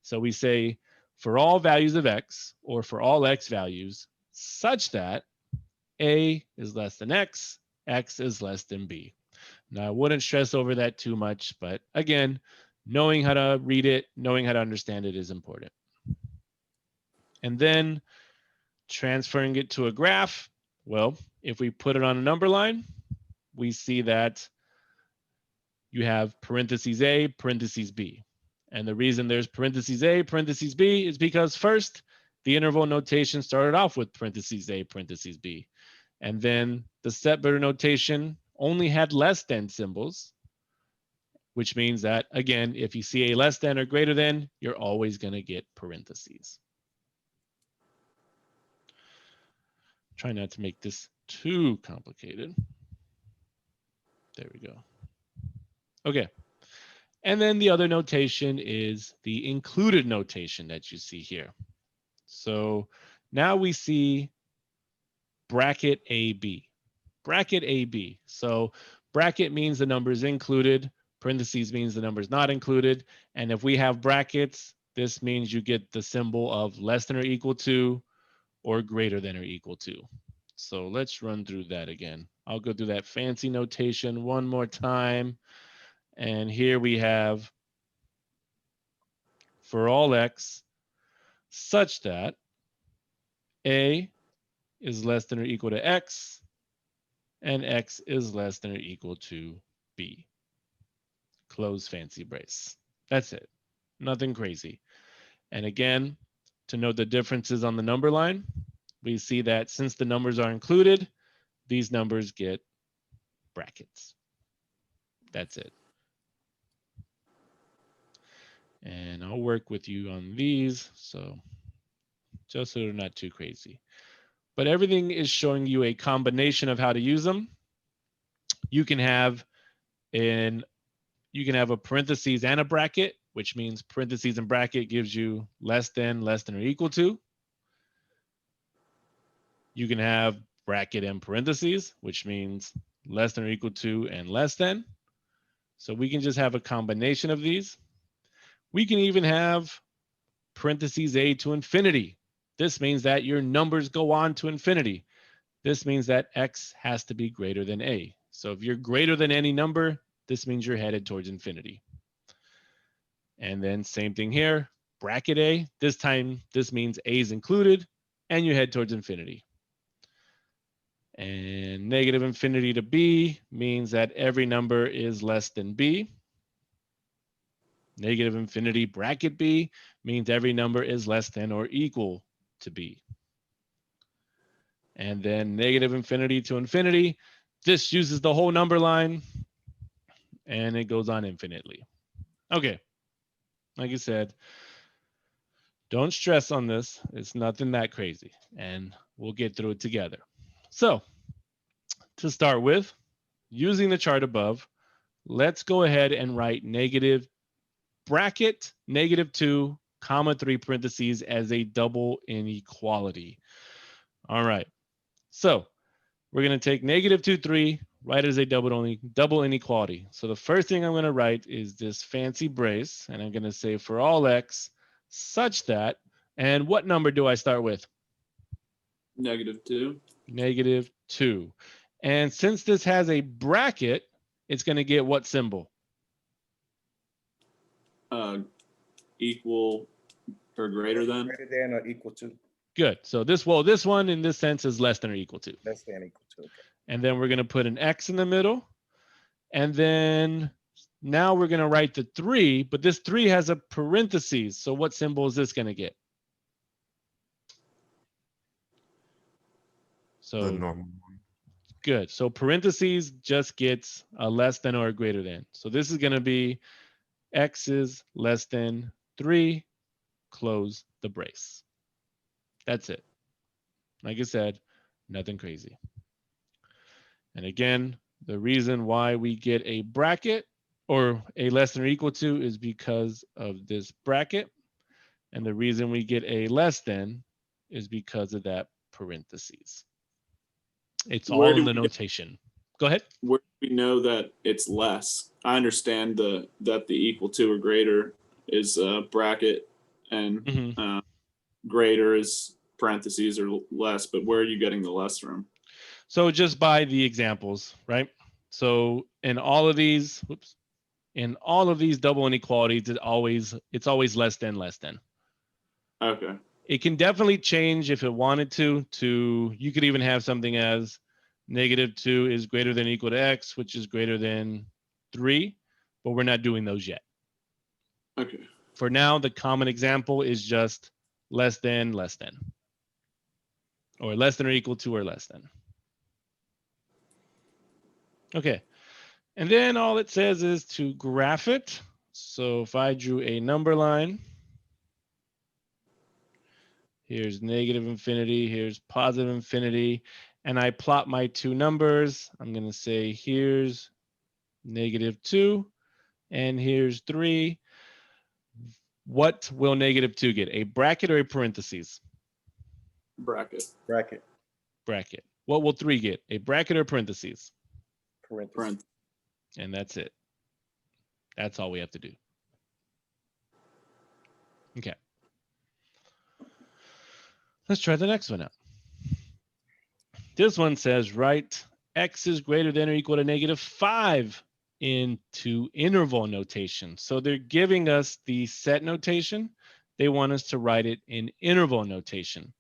So we say for all values of X or for all X values such that A is less than X, X is less than B. Now I wouldn't stress over that too much, but again, knowing how to read it, knowing how to understand it is important. And then transferring it to a graph, well, if we put it on a number line, we see that you have parentheses A, parentheses B. And the reason there's parentheses A, parentheses B is because first, the interval notation started off with parentheses A, parentheses B. And then the set builder notation only had less than symbols, which means that, again, if you see a less than or greater than, you're always going to get parentheses. Try not to make this too complicated. There we go. Okay. And then the other notation is the included notation that you see here. So now we see bracket AB. Bracket AB. So bracket means the number is included. Parentheses means the number is not included. And if we have brackets, this means you get the symbol of less than or equal to or greater than or equal to. So let's run through that again. I'll go through that fancy notation one more time. And here we have for all X such that A is less than or equal to X and X is less than or equal to B. Close fancy brace. That's it. Nothing crazy. And again, to note the differences on the number line, we see that since the numbers are included, these numbers get brackets. That's it. And I'll work with you on these, so just so they're not too crazy. But everything is showing you a combination of how to use them. You can have a parentheses and a bracket, which means parentheses and bracket gives you less than or equal to. You can have bracket and parentheses, which means less than or equal to and less than. So we can just have a combination of these. We can even have parentheses A to infinity. This means that your numbers go on to infinity. This means that X has to be greater than A. So if you're greater than any number, this means you're headed towards infinity. And then same thing here, bracket A. This time, this means A is included and you head towards infinity. And negative infinity to B means that every number is less than B. Negative infinity bracket B means every number is less than or equal to B. And then negative infinity to infinity, this uses the whole number line and it goes on infinitely. Okay, like I said, don't stress on this. It's nothing that crazy and we'll get through it together. So to start with, using the chart above, let's go ahead and write negative bracket -2, comma 3 parentheses as a double inequality. All right, so we're going to take -2, 3, write it as a double inequality. So the first thing I'm going to write is this fancy brace, and I'm going to say for all X such that, and what number do I start with? -2. -2. And since this has a bracket, it's going to get what symbol? Equal or greater than. Greater than or equal to. Good. So this one in this sense is less than or equal to. Less than equal to. Okay. And then we're going to put an X in the middle. And then now we're going to write the 3, but this 3 has a parentheses. So what symbol is this going to get? So The normal one. good. So parentheses just gets a less than or a greater than. So this is going to be X is less than 3, close the brace. That's it. Like I said, nothing crazy. And again, the reason why we get a bracket or a less than or equal to is because of this bracket. And the reason we get a less than is because of that parentheses. It's Where all do in the we get- notation. Go ahead. Where do we know that it's less? I understand that the equal to or greater is a bracket and Mhm. Greater is parentheses or less, but where are you getting the less from? So just by the examples, right? So in all of these, whoops, in all of these double inequalities, it's always less than less than. Okay. It can definitely change if it wanted to you could even have something as -2 is greater than or equal to x, which is greater than 3, but we're not doing those yet. Okay. For now, the common example is just less than, or less than or equal to or less than. Okay. And then all it says is to graph it. So if I drew a number line, here's -infinity, here's +infinity, and I plot my two numbers, I'm going to say here's -2 and here's 3. What will -2 get? A bracket or a parentheses? Bracket. Bracket. Bracket. What will 3 get? A bracket or parentheses? Parentheses. And that's it. That's all we have to do. Okay. Let's try the next one out. This one says write x is greater than or equal to -5 into interval notation. So they're giving us the set notation. They want us to write it in interval notation.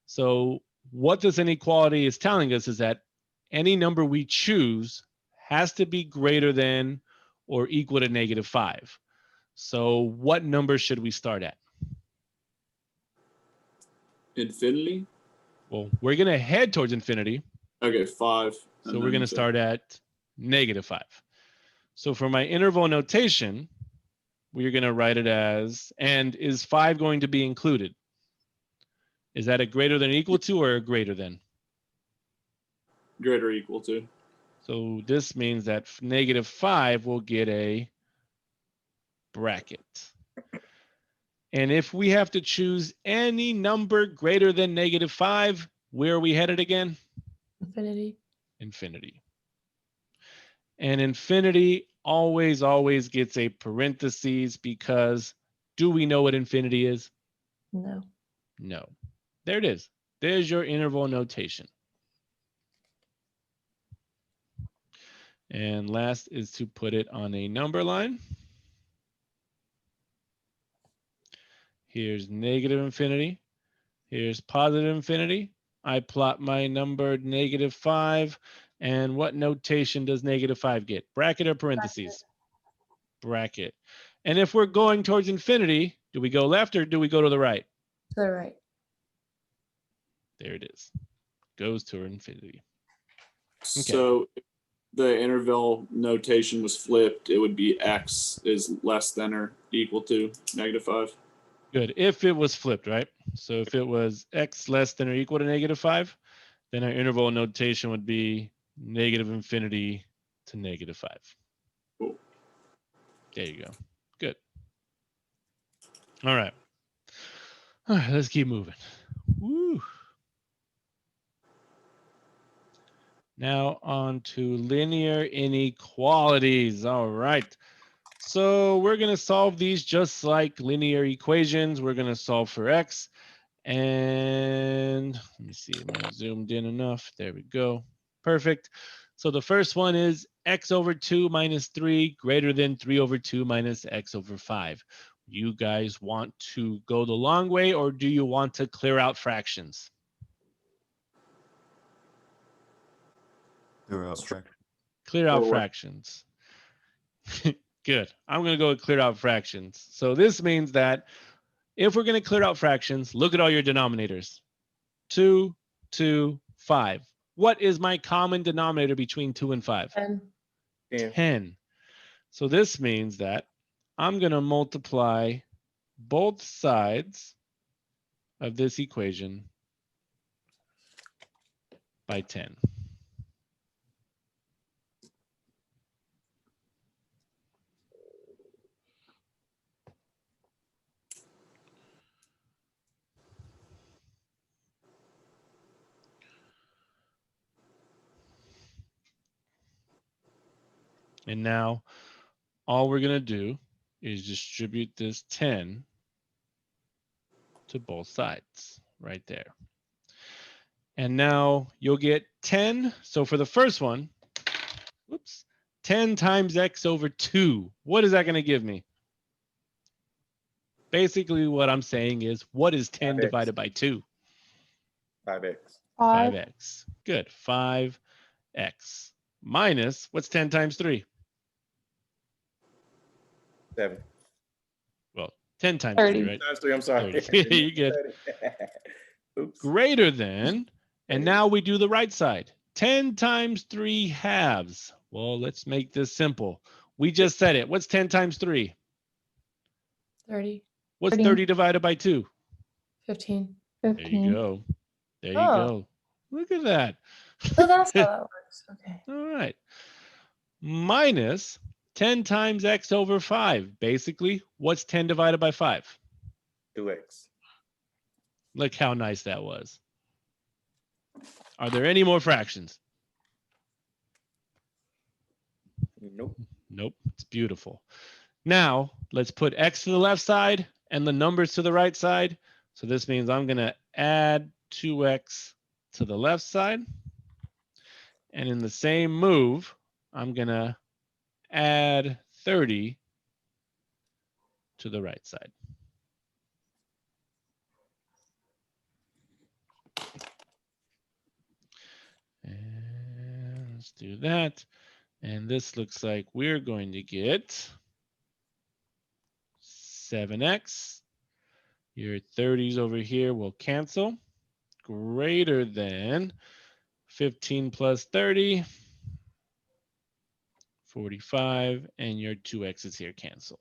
So what this inequality is telling us is that any number we choose has to be greater than or equal to -5. So what number should we start at? Infinity? Well, we're going to head towards infinity. Okay, 5. So we're going to start at -5. So for my interval notation, we're going to write it as, and is 5 going to be included? Is that a greater than or equal to or a greater than? Greater or equal to. So this means that -5 will get a bracket. And if we have to choose any number greater than -5, where are we headed again? Infinity. Infinity. And infinity always gets a parentheses because do we know what infinity is? No. No. There it is. There's your interval notation. And last is to put it on a number line. Here's -infinity. Here's +infinity. I plot my number -5. And what notation does -5 get? Bracket or parentheses? Bracket. And if we're going towards infinity, do we go left or do we go to the right? To the right. There it is. Goes to infinity. So if the interval notation was flipped, it would be x is less than or equal to -5. Good. If it was flipped, right? So if it was x less than or equal to -5, then our interval notation would be -infinity to -5. Cool. There you go. Good. All right. All right, let's keep moving. Woo. Now on to linear inequalities. All right. So we're going to solve these just like linear equations. We're going to solve for x. And let me see, am I zoomed in enough? There we go. Perfect. So the first one is x over 2 minus 3 greater than 3 over 2 minus x over 5. You guys want to go the long way or do you want to clear out fractions? Clear out fraction. Clear out Or what? fractions. Good. I'm going to go with clear out fractions. So this means that if we're going to clear out fractions, look at all your denominators. 2, 2, 5. What is my common denominator between 2 and 5? 10. 10. So this means that I'm going to multiply both sides of this equation by 10. And now all we're going to do is distribute this 10 to both sides right there. And now you'll get 10. So for the first one, whoops, 10 times x over 2. What is that going to give me? Basically, what I'm saying is, what is 10 5x. divided by 2? 5x. 5x. Good. 5x. Minus, what's 10 times 3? 7. Well, 10 times 30. 3, right? Times 3, I'm sorry. 30. You're good. 30. Oops. Greater than, and Hey. now we do the right side. 10 times 3 halves. Well, let's make this simple. We just said it. What's 10 times 3? 30, What's 30. 30 divided by 2? 15. There 15. you go. There you Oh. go. Look at that. So that's how that works. Okay. All right. Minus 10 times x over 5. Basically, what's 10 divided by 5? 2x. Look how nice that was. Are there any more fractions? Nope. Nope. It's beautiful. Now, let's put x to the left side and the numbers to the right side. So this means I'm going to add 2x to the left side. And in the same move, I'm going to add 30 to the right side. And let's do that. And this looks like we're going to get 7x. Your 30s over here will cancel. Greater than 15 plus 30, 45, and your 2x's here cancel.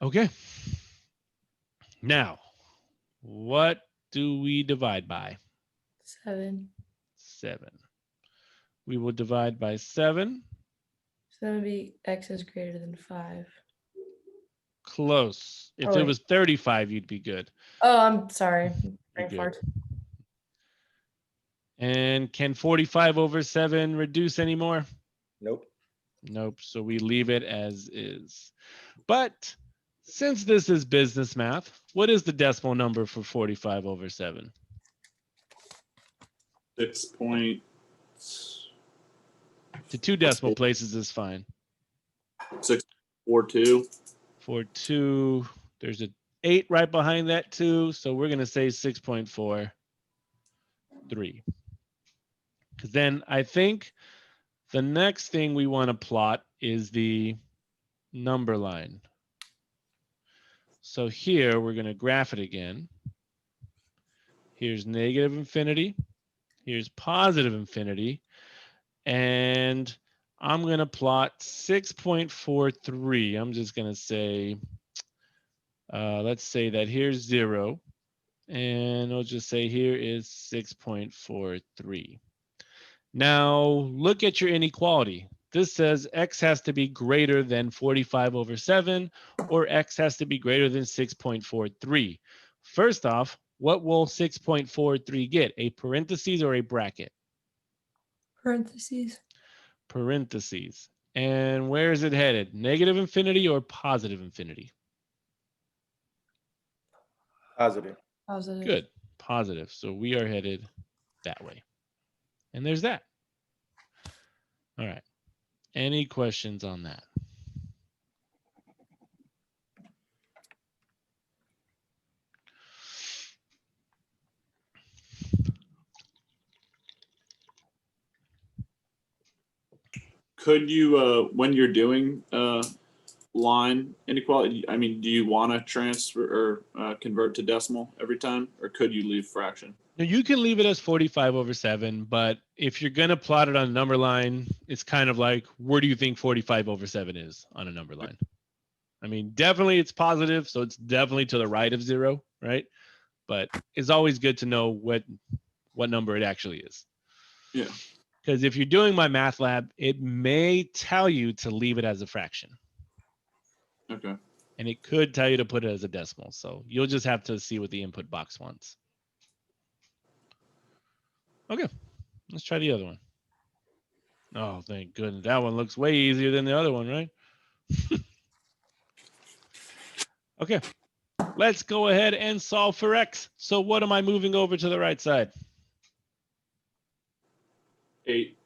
Okay. Now, what do we divide by? 7. 7. We will divide by 7. So that would be x is greater than 5. Close. If Oh, it wait. was 35, you'd be good. Oh, I'm sorry. You're Brain good. fart. And can 45 over 7 reduce anymore? Nope. Nope. So we leave it as is. But since this is business math, what is the decimal number for 45 over 7? 6 point. To 2 decimal places is fine. 642. For 2, there's an 8 right behind that 2. So we're going to say 6.43. Because then I think the next thing we want to plot is the number line. So here we're going to graph it again. Here's negative infinity. Here's positive infinity. And I'm going to plot 6.43. I'm just going to say, let's say that here's 0. And I'll just say here is 6.43. Now look at your inequality. This says x has to be greater than 45 over 7, or x has to be greater than 6.43. First off, what will 6.43 get? A parentheses or a bracket? Parentheses. Parentheses. And where is it headed? Negative infinity or positive infinity? Positive. Positive. Good. Positive. So we are headed that way. And there's that. All right. Any questions on that? Could you, when you're doing line inequality, I mean, do you want to transfer or convert to decimal every time, or could you leave fraction? Now you can leave it as 45 over 7, but if you're going to plot it on a number line, it's kind of like, where do you think 45 over 7 is on a number line? I mean, definitely it's positive, so it's definitely to the right of 0, right? But it's always good to know what number it actually is. Yeah. Because if you're doing Mymathlab, it may tell you to leave it as a fraction. Okay. And it could tell you to put it as a decimal. So you'll just have to see what the input box wants. Okay, let's try the other one. Oh, thank goodness. That one looks way easier than the other one, right? Okay, let's go ahead and solve for x. So what am I moving over to the right side? 8.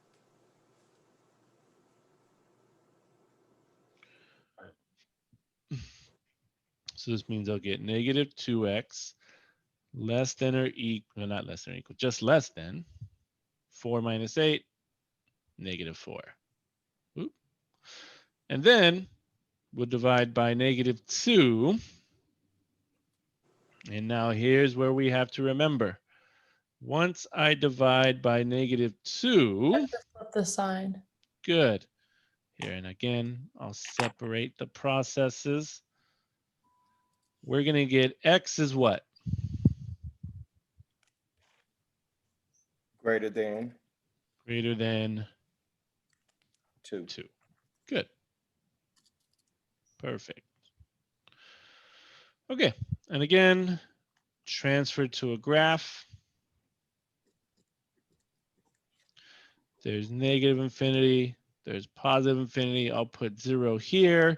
So this means I'll get negative 2x less than or equal, not less than or equal, just less than 4 minus 8, negative 4. Oop. And then we'll divide by negative 2. And now here's where we have to remember. Once I divide by negative 2, Flip the sign. good. Here, and again, I'll separate the processes. We're going to get x is what? Greater than Greater than 2. 2. Good. Perfect. Okay, and again, transfer to a graph. There's negative infinity, there's positive infinity. I'll put 0 here.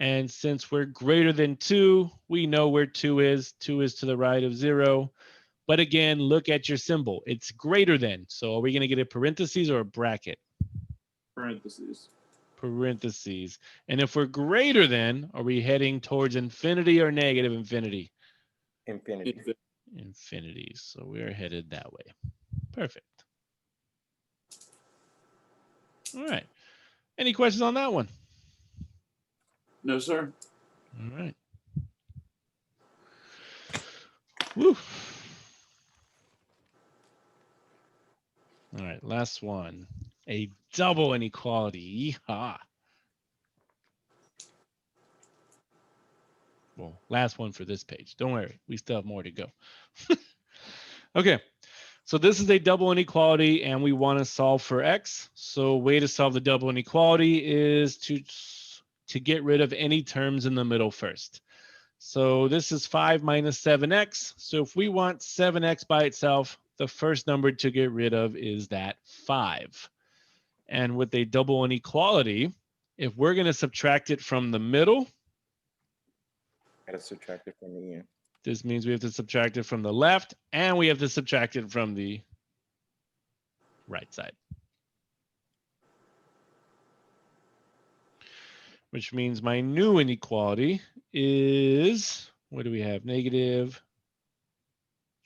And since we're greater than 2, we know where 2 is. 2 is to the right of 0. But again, look at your symbol. It's greater than. So are we going to get a parentheses or a bracket? Parentheses. Parentheses. And if we're greater than, are we heading towards infinity or negative infinity? Infinity. Infinity. So we're headed that way. Perfect. All right. Any questions on that one? No, sir. All right. Woo. All right, last one. A double inequality. Yeehaw. Well, last one for this page. Don't worry, we still have more to go. Okay, so this is a double inequality and we want to solve for x. So way to solve the double inequality is to get rid of any terms in the middle first. So this is 5 minus 7x. So if we want 7x by itself, the first number to get rid of is that 5. And with a double inequality, if we're going to subtract it from the middle, Gotta subtract it from the end. this means we have to subtract it from the left and we have to subtract it from the right side. Which means my new inequality is, what do we have? Negative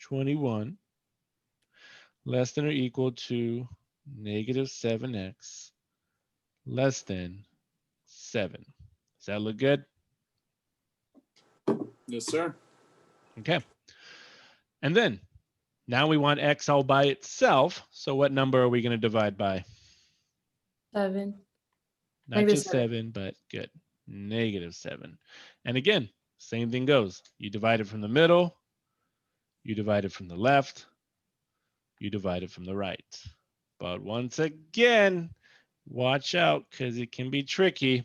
21 less than or equal to negative 7x less than 7. Does that look good? Yes, sir. Okay. And then now we want x all by itself. So what number are we going to divide by? 7. Not Negative just 7, but good. Negative 7. And again, same thing goes. You divide it from the middle. You divide it from the left. You divide it from the right. But once again, watch out because it can be tricky.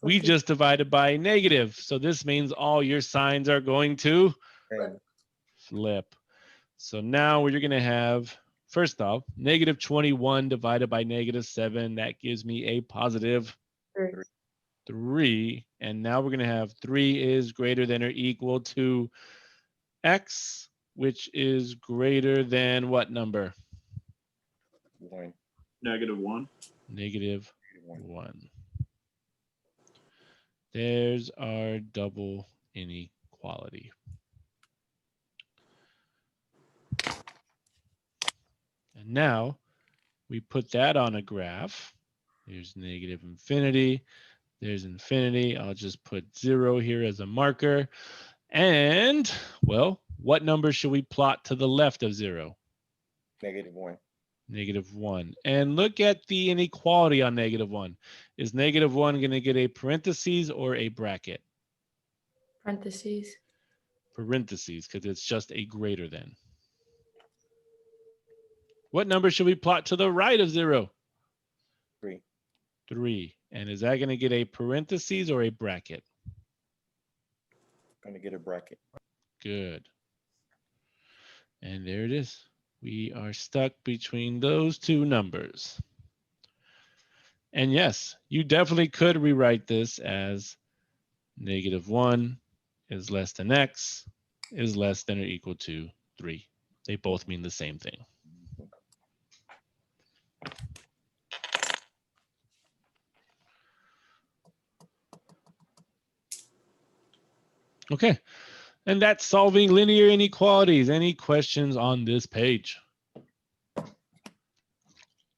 We just divided by negative. So this means all your signs are going to And flip. So now you're going to have, first off, negative 21 divided by negative 7. That gives me a positive 3. And now we're going to have 3 is greater than or equal to x, which is greater than what number? 1. Negative 1. Negative 1. 1. There's our double inequality. And now we put that on a graph. There's negative infinity. There's infinity. I'll just put 0 here as a marker. And, well, what number should we plot to the left of 0? Negative 1. Negative 1. And look at the inequality on negative 1. Is negative 1 going to get a parentheses or a bracket? Parentheses. Parentheses, because it's just a greater than. What number should we plot to the right of 0? 3. 3. And is that going to get a parentheses or a bracket? Gonna get a bracket. Good. And there it is. We are stuck between those two numbers. And yes, you definitely could rewrite this as -1 is less than x is less than or equal to 3. They both mean the same thing. Okay, and that's solving linear inequalities. Any questions on this page?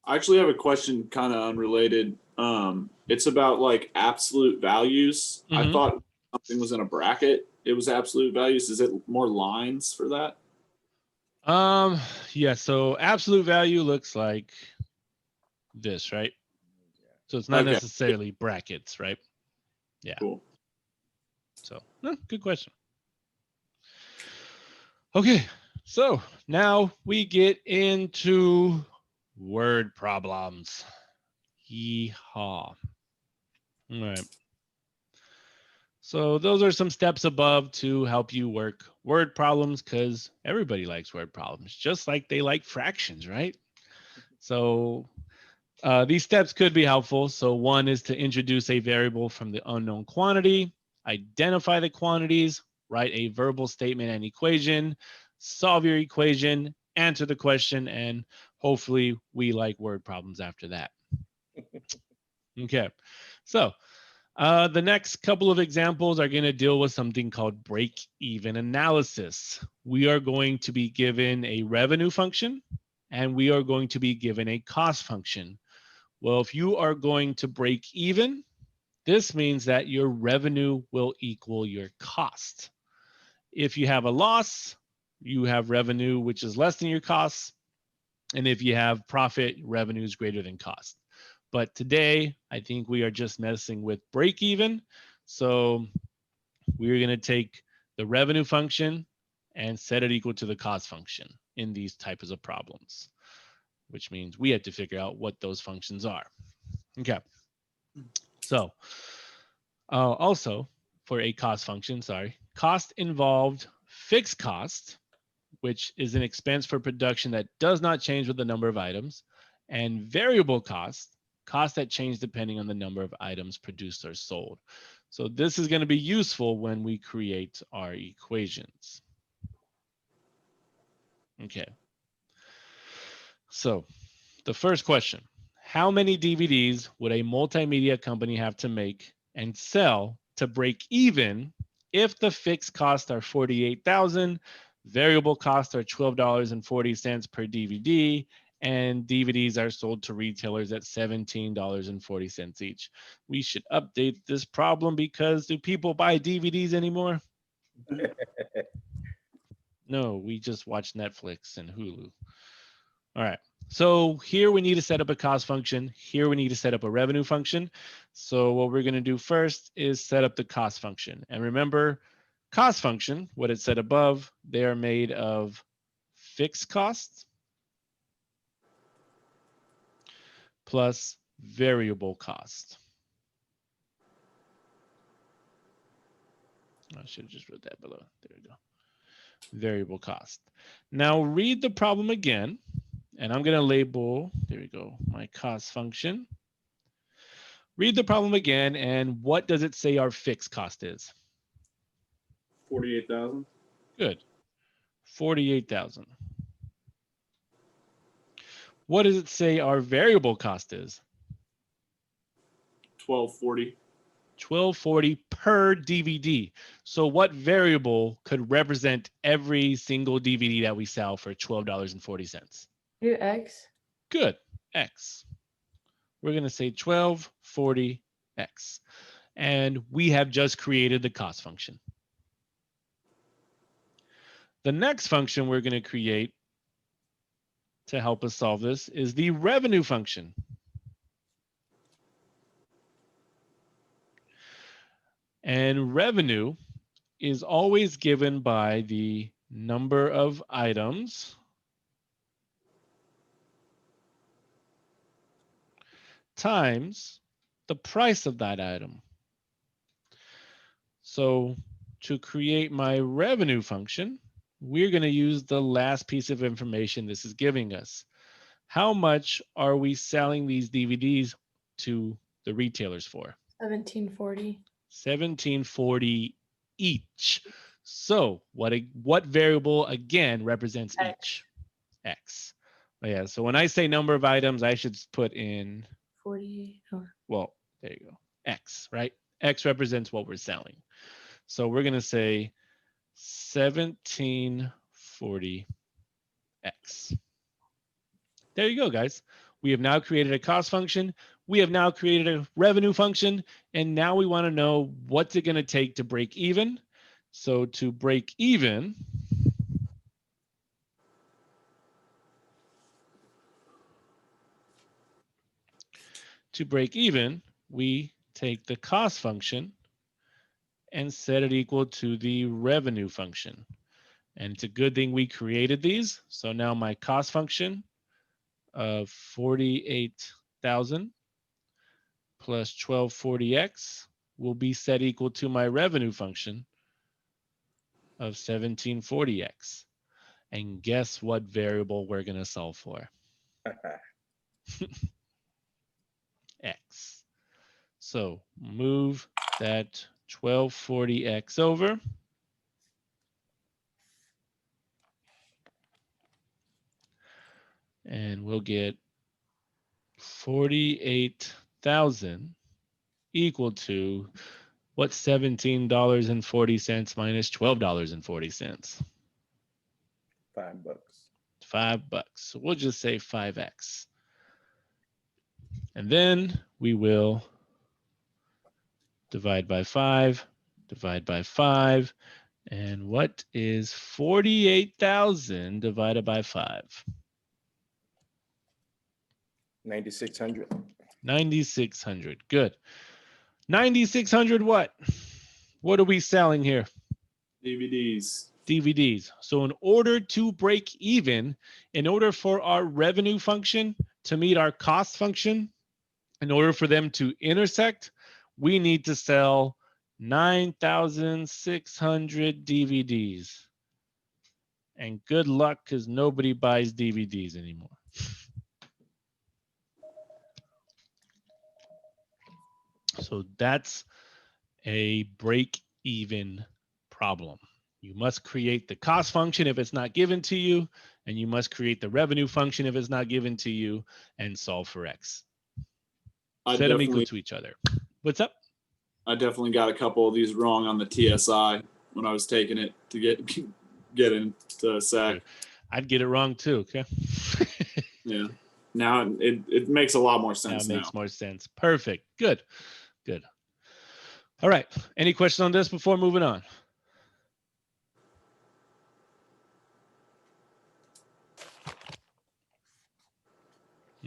I actually have a question kind of unrelated. It's about like absolute values. I thought something was in a bracket. It was absolute values. Is it more lines for that? Yeah, so absolute value looks like this, right? So it's not Okay. necessarily brackets, right? Yeah. Cool. So, good question. Okay, so now we get into word problems. Yeehaw. All right. So those are some steps above to help you work word problems, because everybody likes word problems, just like they like fractions, right? So these steps could be helpful. So one is to introduce a variable from the unknown quantity, identify the quantities, write a verbal statement and equation, solve your equation, answer the question, and hopefully we like word problems after that. Okay, so the next couple of examples are going to deal with something called break-even analysis. We are going to be given a revenue function, and we are going to be given a cost function. Well, if you are going to break even, this means that your revenue will equal your cost. If you have a loss, you have revenue which is less than your costs. And if you have profit, revenue is greater than cost. But today, I think we are just messing with break even. So we're going to take the revenue function and set it equal to the cost function in these types of problems, which means we have to figure out what those functions are. Okay. So also for a cost function, cost involved fixed cost, which is an expense for production that does not change with the number of items, and variable cost that change depending on the number of items produced or sold. So this is going to be useful when we create our equations. Okay. So the first question, how many DVDs would a multimedia company have to make and sell to break even if the fixed costs are $48,000, variable costs are $12.40 per DVD, and DVDs are sold to retailers at $17.40 each? We should update this problem because do people buy DVDs anymore? No, we just watch Netflix and Hulu. All right. So here we need to set up a cost function. Here we need to set up a revenue function. So what we're going to do first is set up the cost function. And remember, cost function, what it said above, they are made of fixed costs plus variable cost. I should have just wrote that below. There we go. Variable cost. Now read the problem again, and I'm going to label, there we go, my cost function. Read the problem again, and what does it say our fixed cost is? 48,000. Good. 48,000. What does it say our variable cost is? 1240. 1240 per DVD. So what variable could represent every single DVD that we sell for $12.40? Do X. Good. X. We're going to say 1240X. And we have just created the cost function. The next function we're going to create to help us solve this is the revenue function. And revenue is always given by the number of items times the price of that item. So to create my revenue function, we're going to use the last piece of information this is giving us. How much are we selling these DVDs to the retailers for? 1740. 1740 each. So what variable again represents X. each? X. Oh, yeah, so when I say number of items, I should put in, 40. Or well, there you go, X, right? X represents what we're selling. So we're going to say 1740 X. There you go, guys. We have now created a cost function. We have now created a revenue function. And now we want to know what's it going to take to break even. So to break even, we take the cost function and set it equal to the revenue function. And it's a good thing we created these. So now my cost function of 48,000 plus 1240x will be set equal to my revenue function of 1740x. And guess what variable we're going to solve for? X. So move that 1240x over. And we'll get 48,000 equal to what's $17.40 minus $12.40? $5. $5. So we'll just say 5x. And then we will divide by 5, divide by 5. And what is 48,000 divided by 5? 9,600. 9,600. Good. 9,600 what? What are we selling here? DVDs. DVDs. So in order to break even, in order for our revenue function to meet our cost function, in order for them to intersect, we need to sell 9,600 DVDs. And good luck, because nobody buys DVDs anymore. So that's a break-even problem. You must create the cost function if it's not given to you, and you must create the revenue function if it's not given to you, and solve for X. Set them equal to each other. What's up? I definitely got a couple of these wrong on the TSI when I was taking it to get into SAC. I'd get it wrong too, okay? Yeah. Now it makes a lot more sense now. It makes more sense. Perfect. Good. Good. All right. Any questions on this before moving on?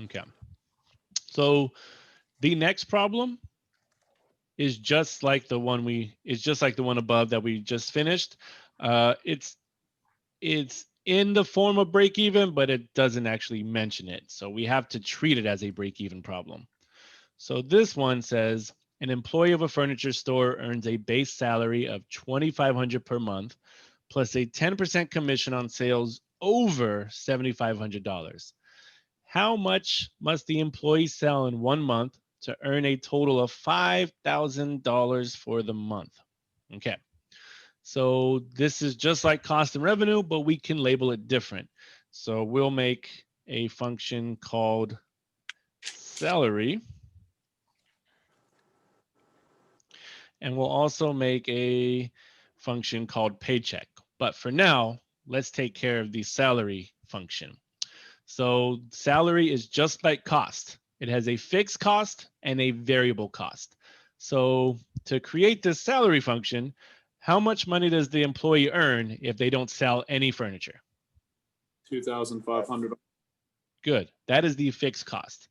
Okay. So the next problem is just like the one above that we just finished. It's in the form of break even, but it doesn't actually mention it. So we have to treat it as a break even problem. So this one says an employee of a furniture store earns a base salary of $2,500 per month plus a 10% commission on sales over $7,500. How much must the employee sell in 1 month to earn a total of $5,000 for the month? Okay. So this is just like cost and revenue, but we can label it different. So we'll make a function called salary. And we'll also make a function called paycheck. But for now, let's take care of the salary function. So salary is just like cost. It has a fixed cost and a variable cost. So to create this salary function, how much money does the employee earn if they don't sell any furniture? $2,500. Good. That is the fixed cost.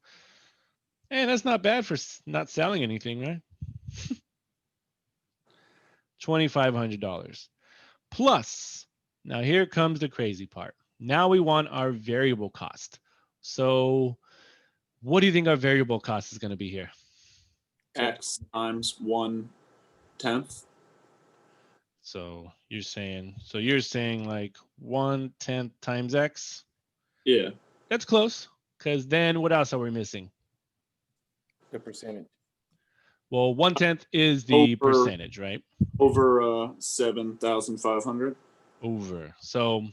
And that's not bad for not selling anything, right? $2,500 plus. Now here comes the crazy part. Now we want our variable cost. So what do you think our variable cost is going to be here? X times 1/10. So you're saying like 1/10 times X? Yeah. That's close. Because then what else are we missing? The percentage. Well, 1/10 is the Over- percentage, right? Over 7,500. Over. So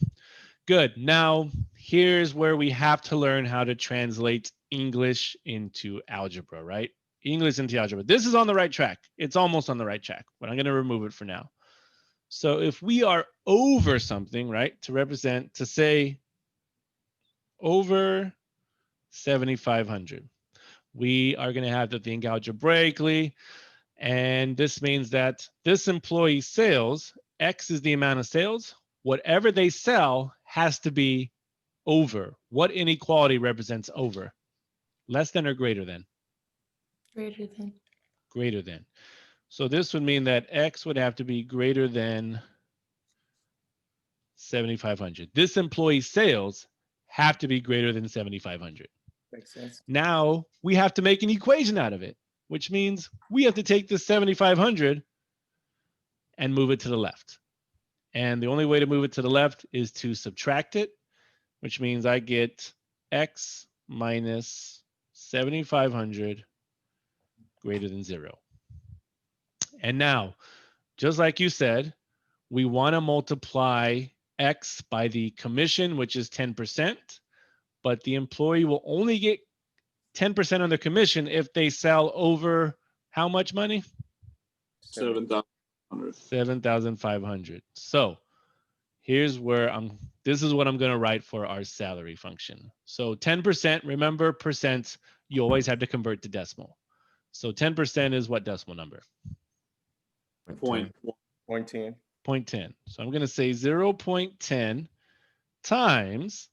good. Now, here's where we have to learn how to translate English into algebra, right? English into algebra. This is on the right track. It's almost on the right track, but I'm going to remove it for now. So if we are over something, right, to say over 7,500, we are going to have to think algebraically. And this means that this employee's sales, X is the amount of sales, whatever they sell has to be over. What inequality represents over? Less than or greater than? Greater than. Greater than. So this would mean that X would have to be greater than 7,500. This employee's sales have to be greater than 7,500. Makes sense. Now we have to make an equation out of it, which means we have to take this 7,500 and move it to the left. And the only way to move it to the left is to subtract it, which means I get X minus 7,500 greater than 0. And now, just like you said, we want to multiply X by the commission, which is 10%, but the employee will only get 10% on the commission if they sell over how much money? 7,500. 7,500. So here's where this is what I'm going to write for our salary function. So 10%, remember percent, you always have to convert to decimal. So 10% is what decimal number? 0.10. 0.10. 0.10. So I'm going to say 0.10 times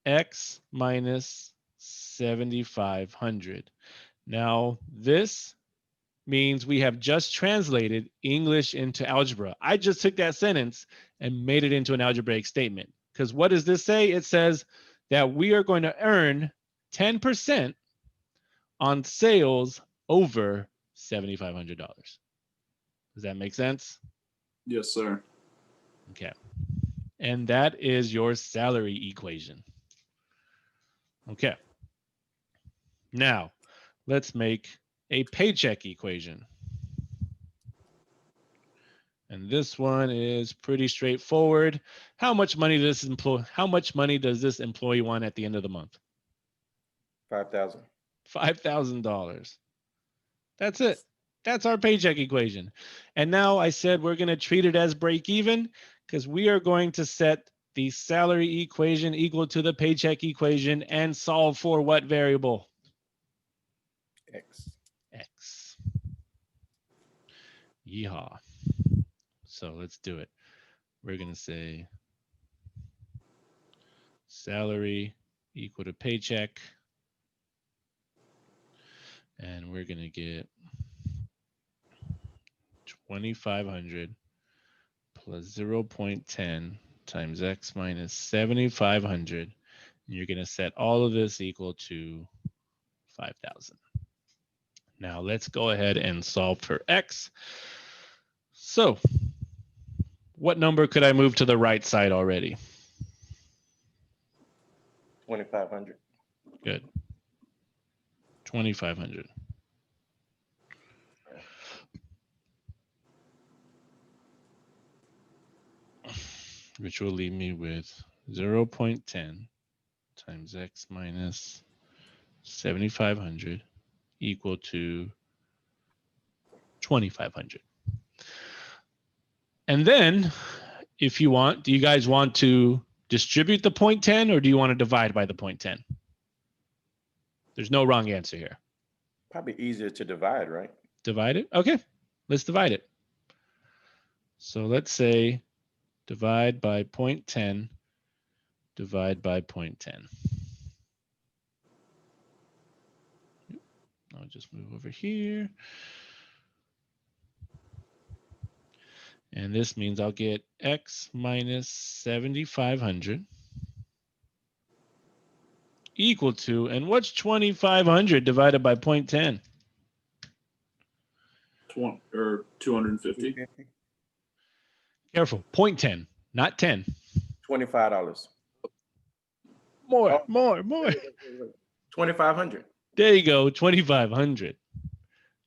X minus 7,500. Now, this means we have just translated English into algebra. I just took that sentence and made it into an algebraic statement. Because what does this say? It says that we are going to earn 10% on sales over $7,500. Does that make sense? Yes, sir. Okay. And that is your salary equation. Okay. Now, let's make a paycheck equation. And this one is pretty straightforward. How much money does this employee want at the end of the month? 5,000. $5,000. That's it. That's our paycheck equation. And now I said we're going to treat it as break even because we are going to set the salary equation equal to the paycheck equation and solve for what variable? X. X. Yeehaw. So let's do it. We're going to say salary equal to paycheck. And we're going to get 2,500 plus 0.10 times X minus 7,500. And you're going to set all of this equal to 5,000. Now let's go ahead and solve for X. So what number could I move to the right side already? 2,500. Good. 2,500. Which will leave me with 0.10 times X minus 7,500 equal to 2,500. And then if you want, do you guys want to distribute the 0.10 or do you want to divide by the 0.10? There's no wrong answer here. Probably easier to divide, right? Divide it? Okay, let's divide it. So let's say divide by 0.10, divide by 0.10. I'll just move over here. And this means I'll get X minus 7,500 equal to, and what's 2,500 divided by 0.10? 250. Careful, 0.10, not 10. $25. More, Oh. more. 2,500. There you go, 2,500.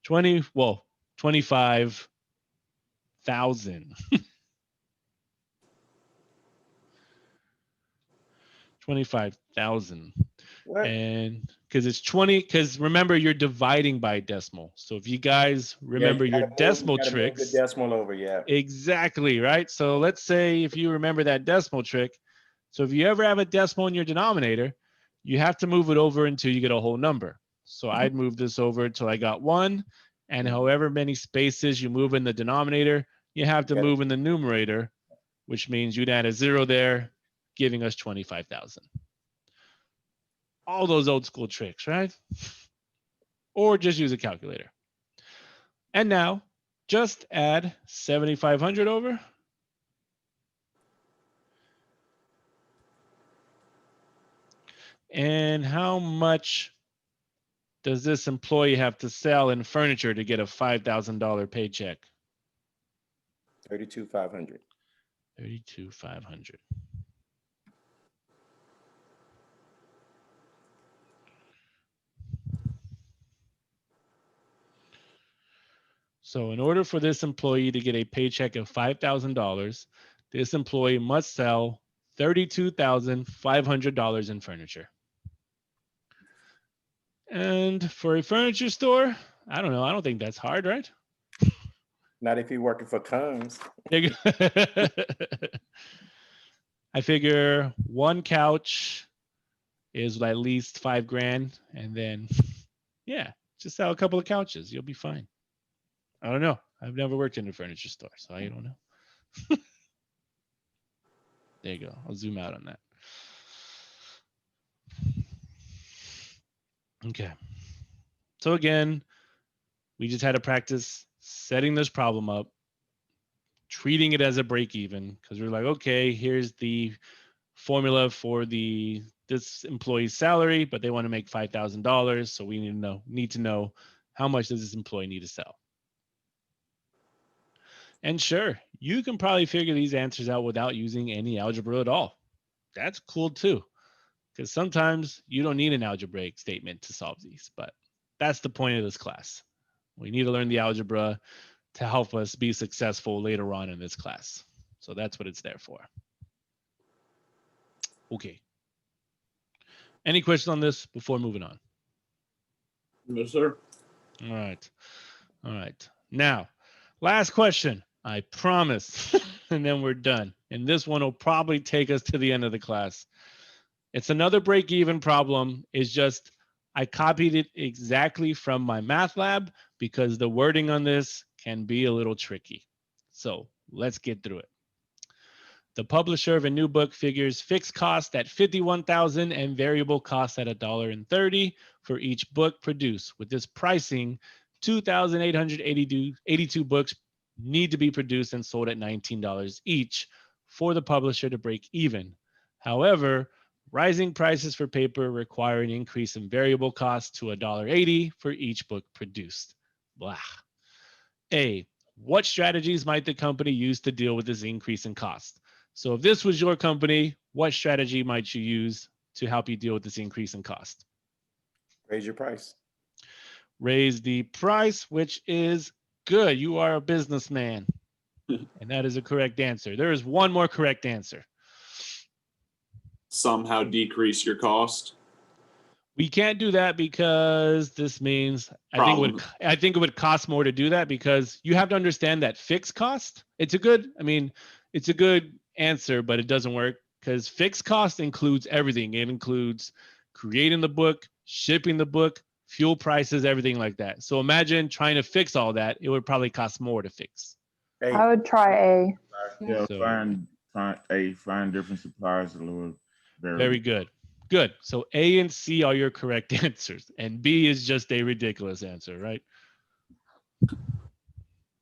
25,000. 25,000. What? And because it's 20, because remember you're dividing by decimal. So if you guys remember your decimal Move the tricks, decimal over, yeah. exactly, right? So let's say if you remember that decimal trick, so if you ever have a decimal in your denominator, you have to move it over until you get a whole number. So I'd move this over until I got 1, and however many spaces you move in the denominator, you have to move in the numerator, which means you'd add a 0 there, giving us 25,000. All those old school tricks, right? Or just use a calculator. And now just add 7,500 over. And how much does this employee have to sell in furniture to get a $5,000 paycheck? 32,500. 32,500. So in order for this employee to get a paycheck of $5,000, this employee must sell $32,500 in furniture. And for a furniture store, I don't know. I don't think that's hard, right? Not if you're working for Combs. I figure one couch is at least $5,000, and then yeah, just sell a couple of couches. You'll be fine. I don't know. I've never worked in a furniture store, so I don't know. There you go. I'll zoom out on that. Okay. So again, we just had to practice setting this problem up, treating it as a break even, because we're like, okay, here's the formula for this employee's salary, but they want to make $5,000, so we need to know how much does this employee need to sell. And sure, you can probably figure these answers out without using any algebra at all. That's cool too, because sometimes you don't need an algebraic statement to solve these, but that's the point of this class. We need to learn the algebra to help us be successful later on in this class. So that's what it's there for. Okay. Any questions on this before moving on? No, sir. All right. All right. Now, last question. I promise. And then we're done. And this one will probably take us to the end of the class. It's another break-even problem. It's just I copied it exactly from Mymathlab because the wording on this can be a little tricky. So let's get through it. The publisher of a new book figures fixed cost at $51,000 and variable cost at $1.30 for each book produced. With this pricing, 2,882 books need to be produced and sold at $19 each for the publisher to break even. However, rising prices for paper require an increase in variable cost to $1.80 for each book produced. Blah. A, what strategies might the company use to deal with this increase in cost? So if this was your company, what strategy might you use to help you deal with this increase in cost? Raise your price. Raise the price, which is good. You are a businessman. And that is a correct answer. There is one more correct answer. Somehow decrease your cost. We can't do that because this means I think it would cost more to do that, because you have to understand that fixed cost. It's a good answer, but it doesn't work because fixed cost includes everything. It includes creating the book, shipping the book, fuel prices, everything like that. So imagine trying to fix all that. It would probably cost more to fix. Hey, I would try A. Yeah, So- find different suppliers a little Very good. Good. So A and C are your correct answers, and B is just a ridiculous answer, right?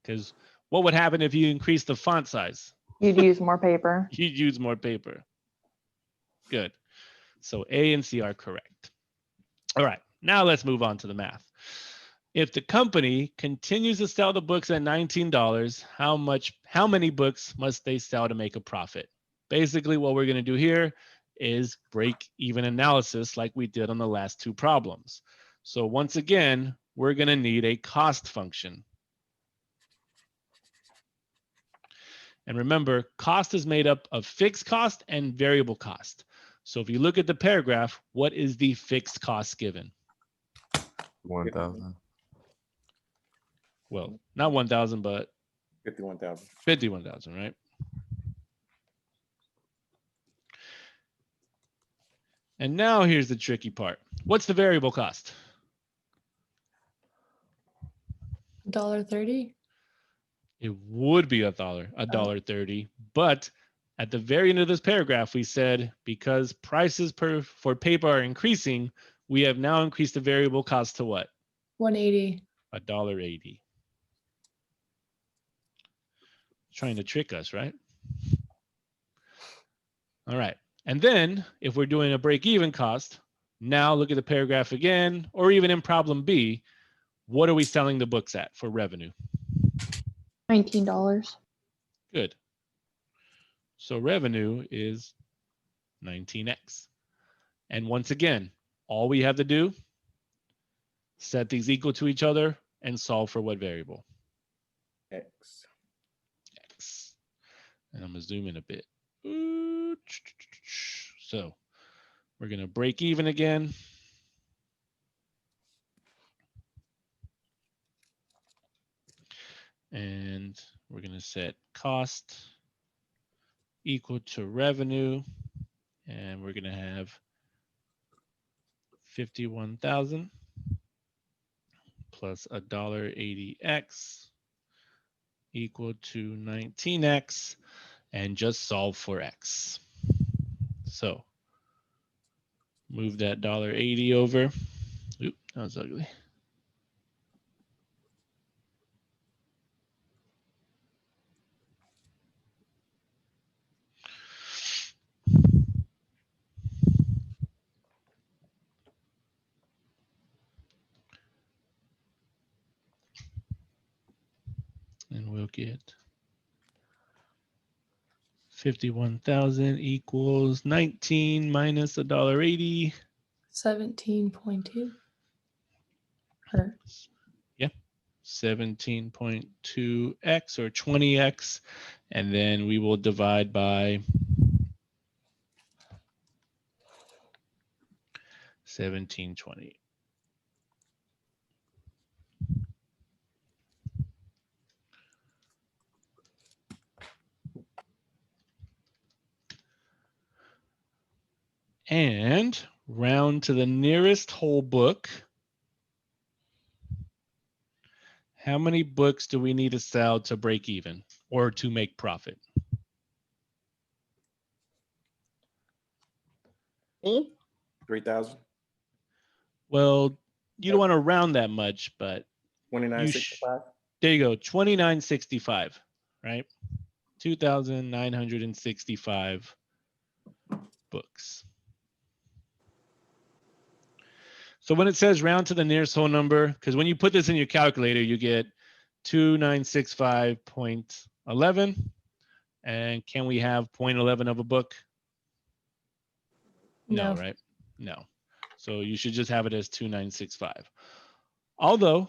Because what would happen if you increase the font size? You'd use more paper. You'd use more paper. Good. So A and C are correct. All right. Now let's move on to the math. If the company continues to sell the books at $19, how many books must they sell to make a profit? Basically, what we're going to do here is break-even analysis like we did on the last two problems. So once again, we're going to need a cost function. And remember, cost is made up of fixed cost and variable cost. So if you look at the paragraph, what is the fixed cost given? 1,000. Well, not 1,000, but 51,000. 51,000, right? And now here's the tricky part. What's the variable cost? $1.30. It would be $1.30, but at the very end of this paragraph, we said because prices for paper are increasing, we have now increased the variable cost to what? $1.80. $1.80. Trying to trick us, right? All right. And then if we're doing a break-even cost, now look at the paragraph again, or even in problem B, what are we selling the books at for revenue? $19. Good. So revenue is 19x. And once again, all we have to do, set these equal to each other and solve for what variable? X. X. And I'm going to zoom in a bit. So we're going to break even again. And we're going to set cost equal to revenue. And we're going to have 51,000 plus $1.80x equal to 19x, and just solve for x. So move that $1.80 over. Oop, that was ugly. And we'll get 51,000 equals 19 minus $1.80. 17.2. Yeah, 17.2x or 20x. And then we will divide by 1720. And round to the nearest whole book. How many books do we need to sell to break even or to make profit? 3,000. Well, you don't want to round that much, but 2965. there you go, 2965, right? 2,965 books. So when it says round to the nearest whole number, because when you put this in your calculator, you get 2965.11. And can we have 0.11 of a book? No, right? No. So you should just have it as 2965. Although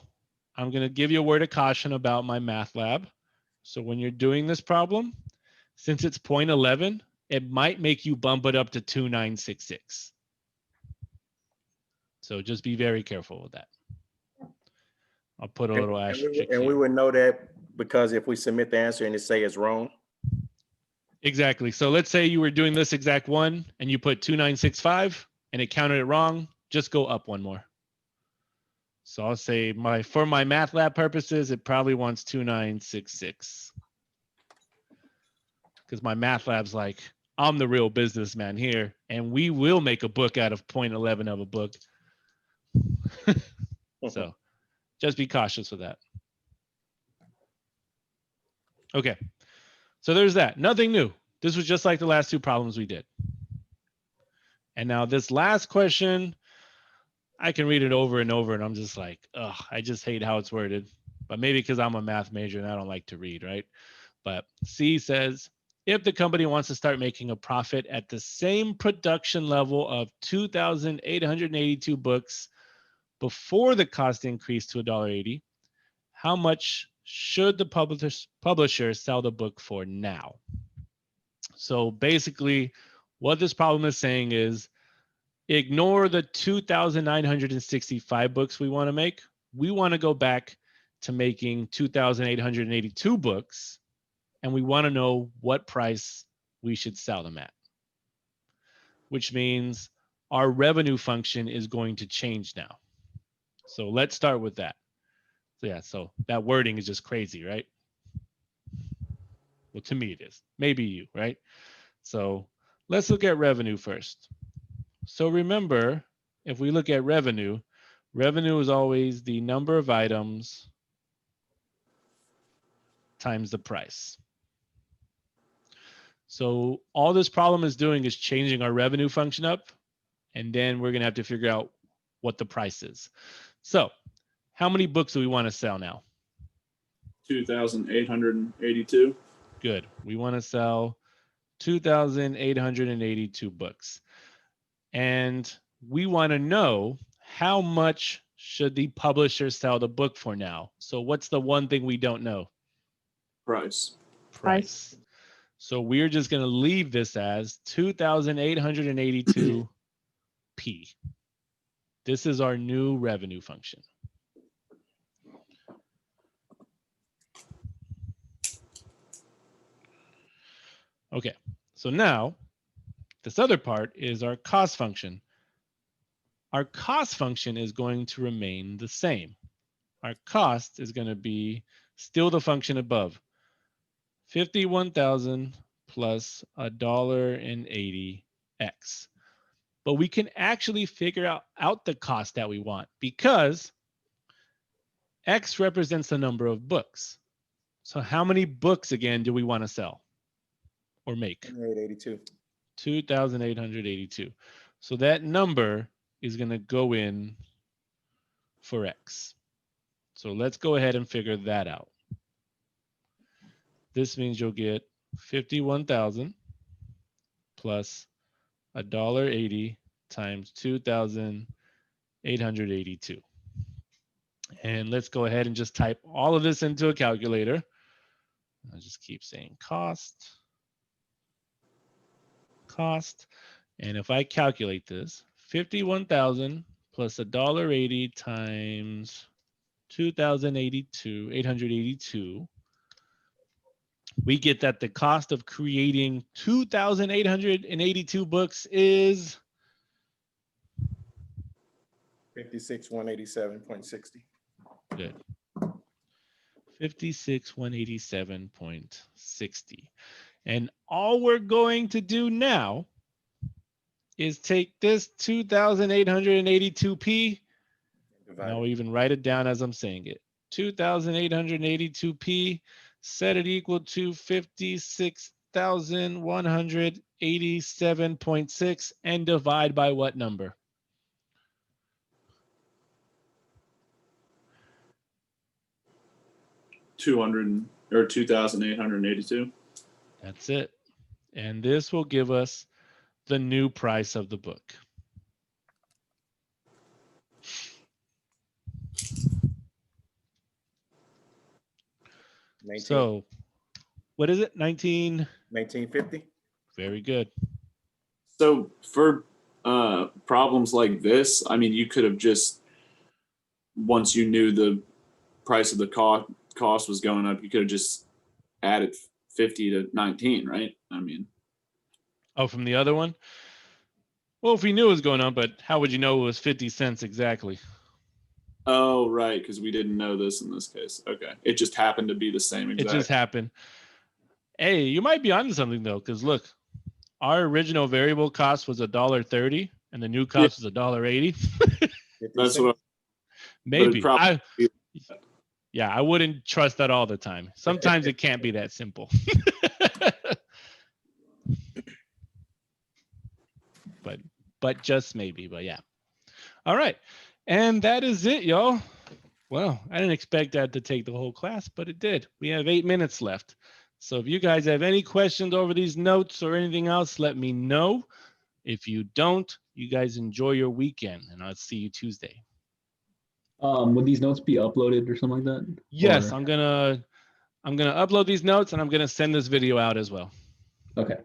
I'm going to give you a word of caution about Mymathlab. So when you're doing this problem, since it's 0.11, it might make you bump it up to 2966. So just be very careful with that. I'll put a little asterisk And we here. would know that because if we submit the answer and it say it's wrong. Exactly. So let's say you were doing this exact one and you put 2965 and it counted it wrong, just go up one more. So I'll say for my Mymathlab purposes, it probably wants 2966. Because Mymathlab's like, I'm the real businessman here, and we will make a book out of 0.11 of a book. So just be cautious with that. Okay. So there's that. Nothing new. This was just like the last two problems we did. And now this last question, I can read it over and over, and I'm just like, ugh, I just hate how it's worded. But maybe because I'm a math major and I don't like to read, right? But C says, if the company wants to start making a profit at the same production level of 2,882 books before the cost increased to $1.80, how much should the publisher sell the book for now? So basically, what this problem is saying is, ignore the 2,965 books we want to make. We want to go back to making 2,882 books, and we want to know what price we should sell them at, which means our revenue function is going to change now. So let's start with that. So yeah, so that wording is just crazy, right? Well, to me it is. Maybe you, right? So let's look at revenue first. So remember, if we look at revenue, revenue is always the number of items times the price. So all this problem is doing is changing our revenue function up, and then we're going to have to figure out what the price is. So how many books do we want to sell now? 2,882. Good. We want to sell 2,882 books. And we want to know how much should the publisher sell the book for now. So what's the one thing we don't know? Price. Price. So we're just going to leave this as 2,882 P. This is our new revenue function. Okay, so now this other part is our cost function. Our cost function is going to remain the same. Our cost is going to be still the function above, 51,000 plus $1.80 X. But we can actually figure out the cost that we want, because X represents the number of books. So how many books again do we want to sell or make? 282. 2,882. So that number is going to go in for X. So let's go ahead and figure that out. This means you'll get 51,000 plus $1.80 times 2,882. And let's go ahead and just type all of this into a calculator. I'll just keep saying cost. And if I calculate this, 51,000 plus $1.80 times 2,882, we get that the cost of creating 2,882 books is 56,187.60. good. 56,187.60. And all we're going to do now is take this 2,882p, and I'll even write it down as I'm saying it. 2,882p, set it equal to 56,187.6, and divide by what number? Or 2,882. That's it. And this will give us the new price of the book. So what is it? 1950. Very good. So for problems like this, I mean, you could have just, once you knew the price of the cost was going up, you could have just added 50 to 19, right? I mean. Oh, from the other one? Well, if we knew it was going up, but how would you know it was 50 cents exactly? Oh, right, because we didn't know this in this case. Okay. It just happened to be the same exact. It just happened. Hey, you might be onto something though, because look, our original variable cost was $1.30 and the new cost was $1.80. That's what maybe. Yeah, I wouldn't trust that all the time. Sometimes it can't be that simple. but just maybe, but yeah. All right. And that is it, y'all. Well, I didn't expect that to take the whole class, but it did. We have 8 minutes left. So if you guys have any questions over these notes or anything else, let me know. If you don't, you guys enjoy your weekend, and I'll see you Tuesday. Would these notes be uploaded or something like that? Yes, Or- I'm gonna upload these notes and I'm gonna send this video out as well. Okay.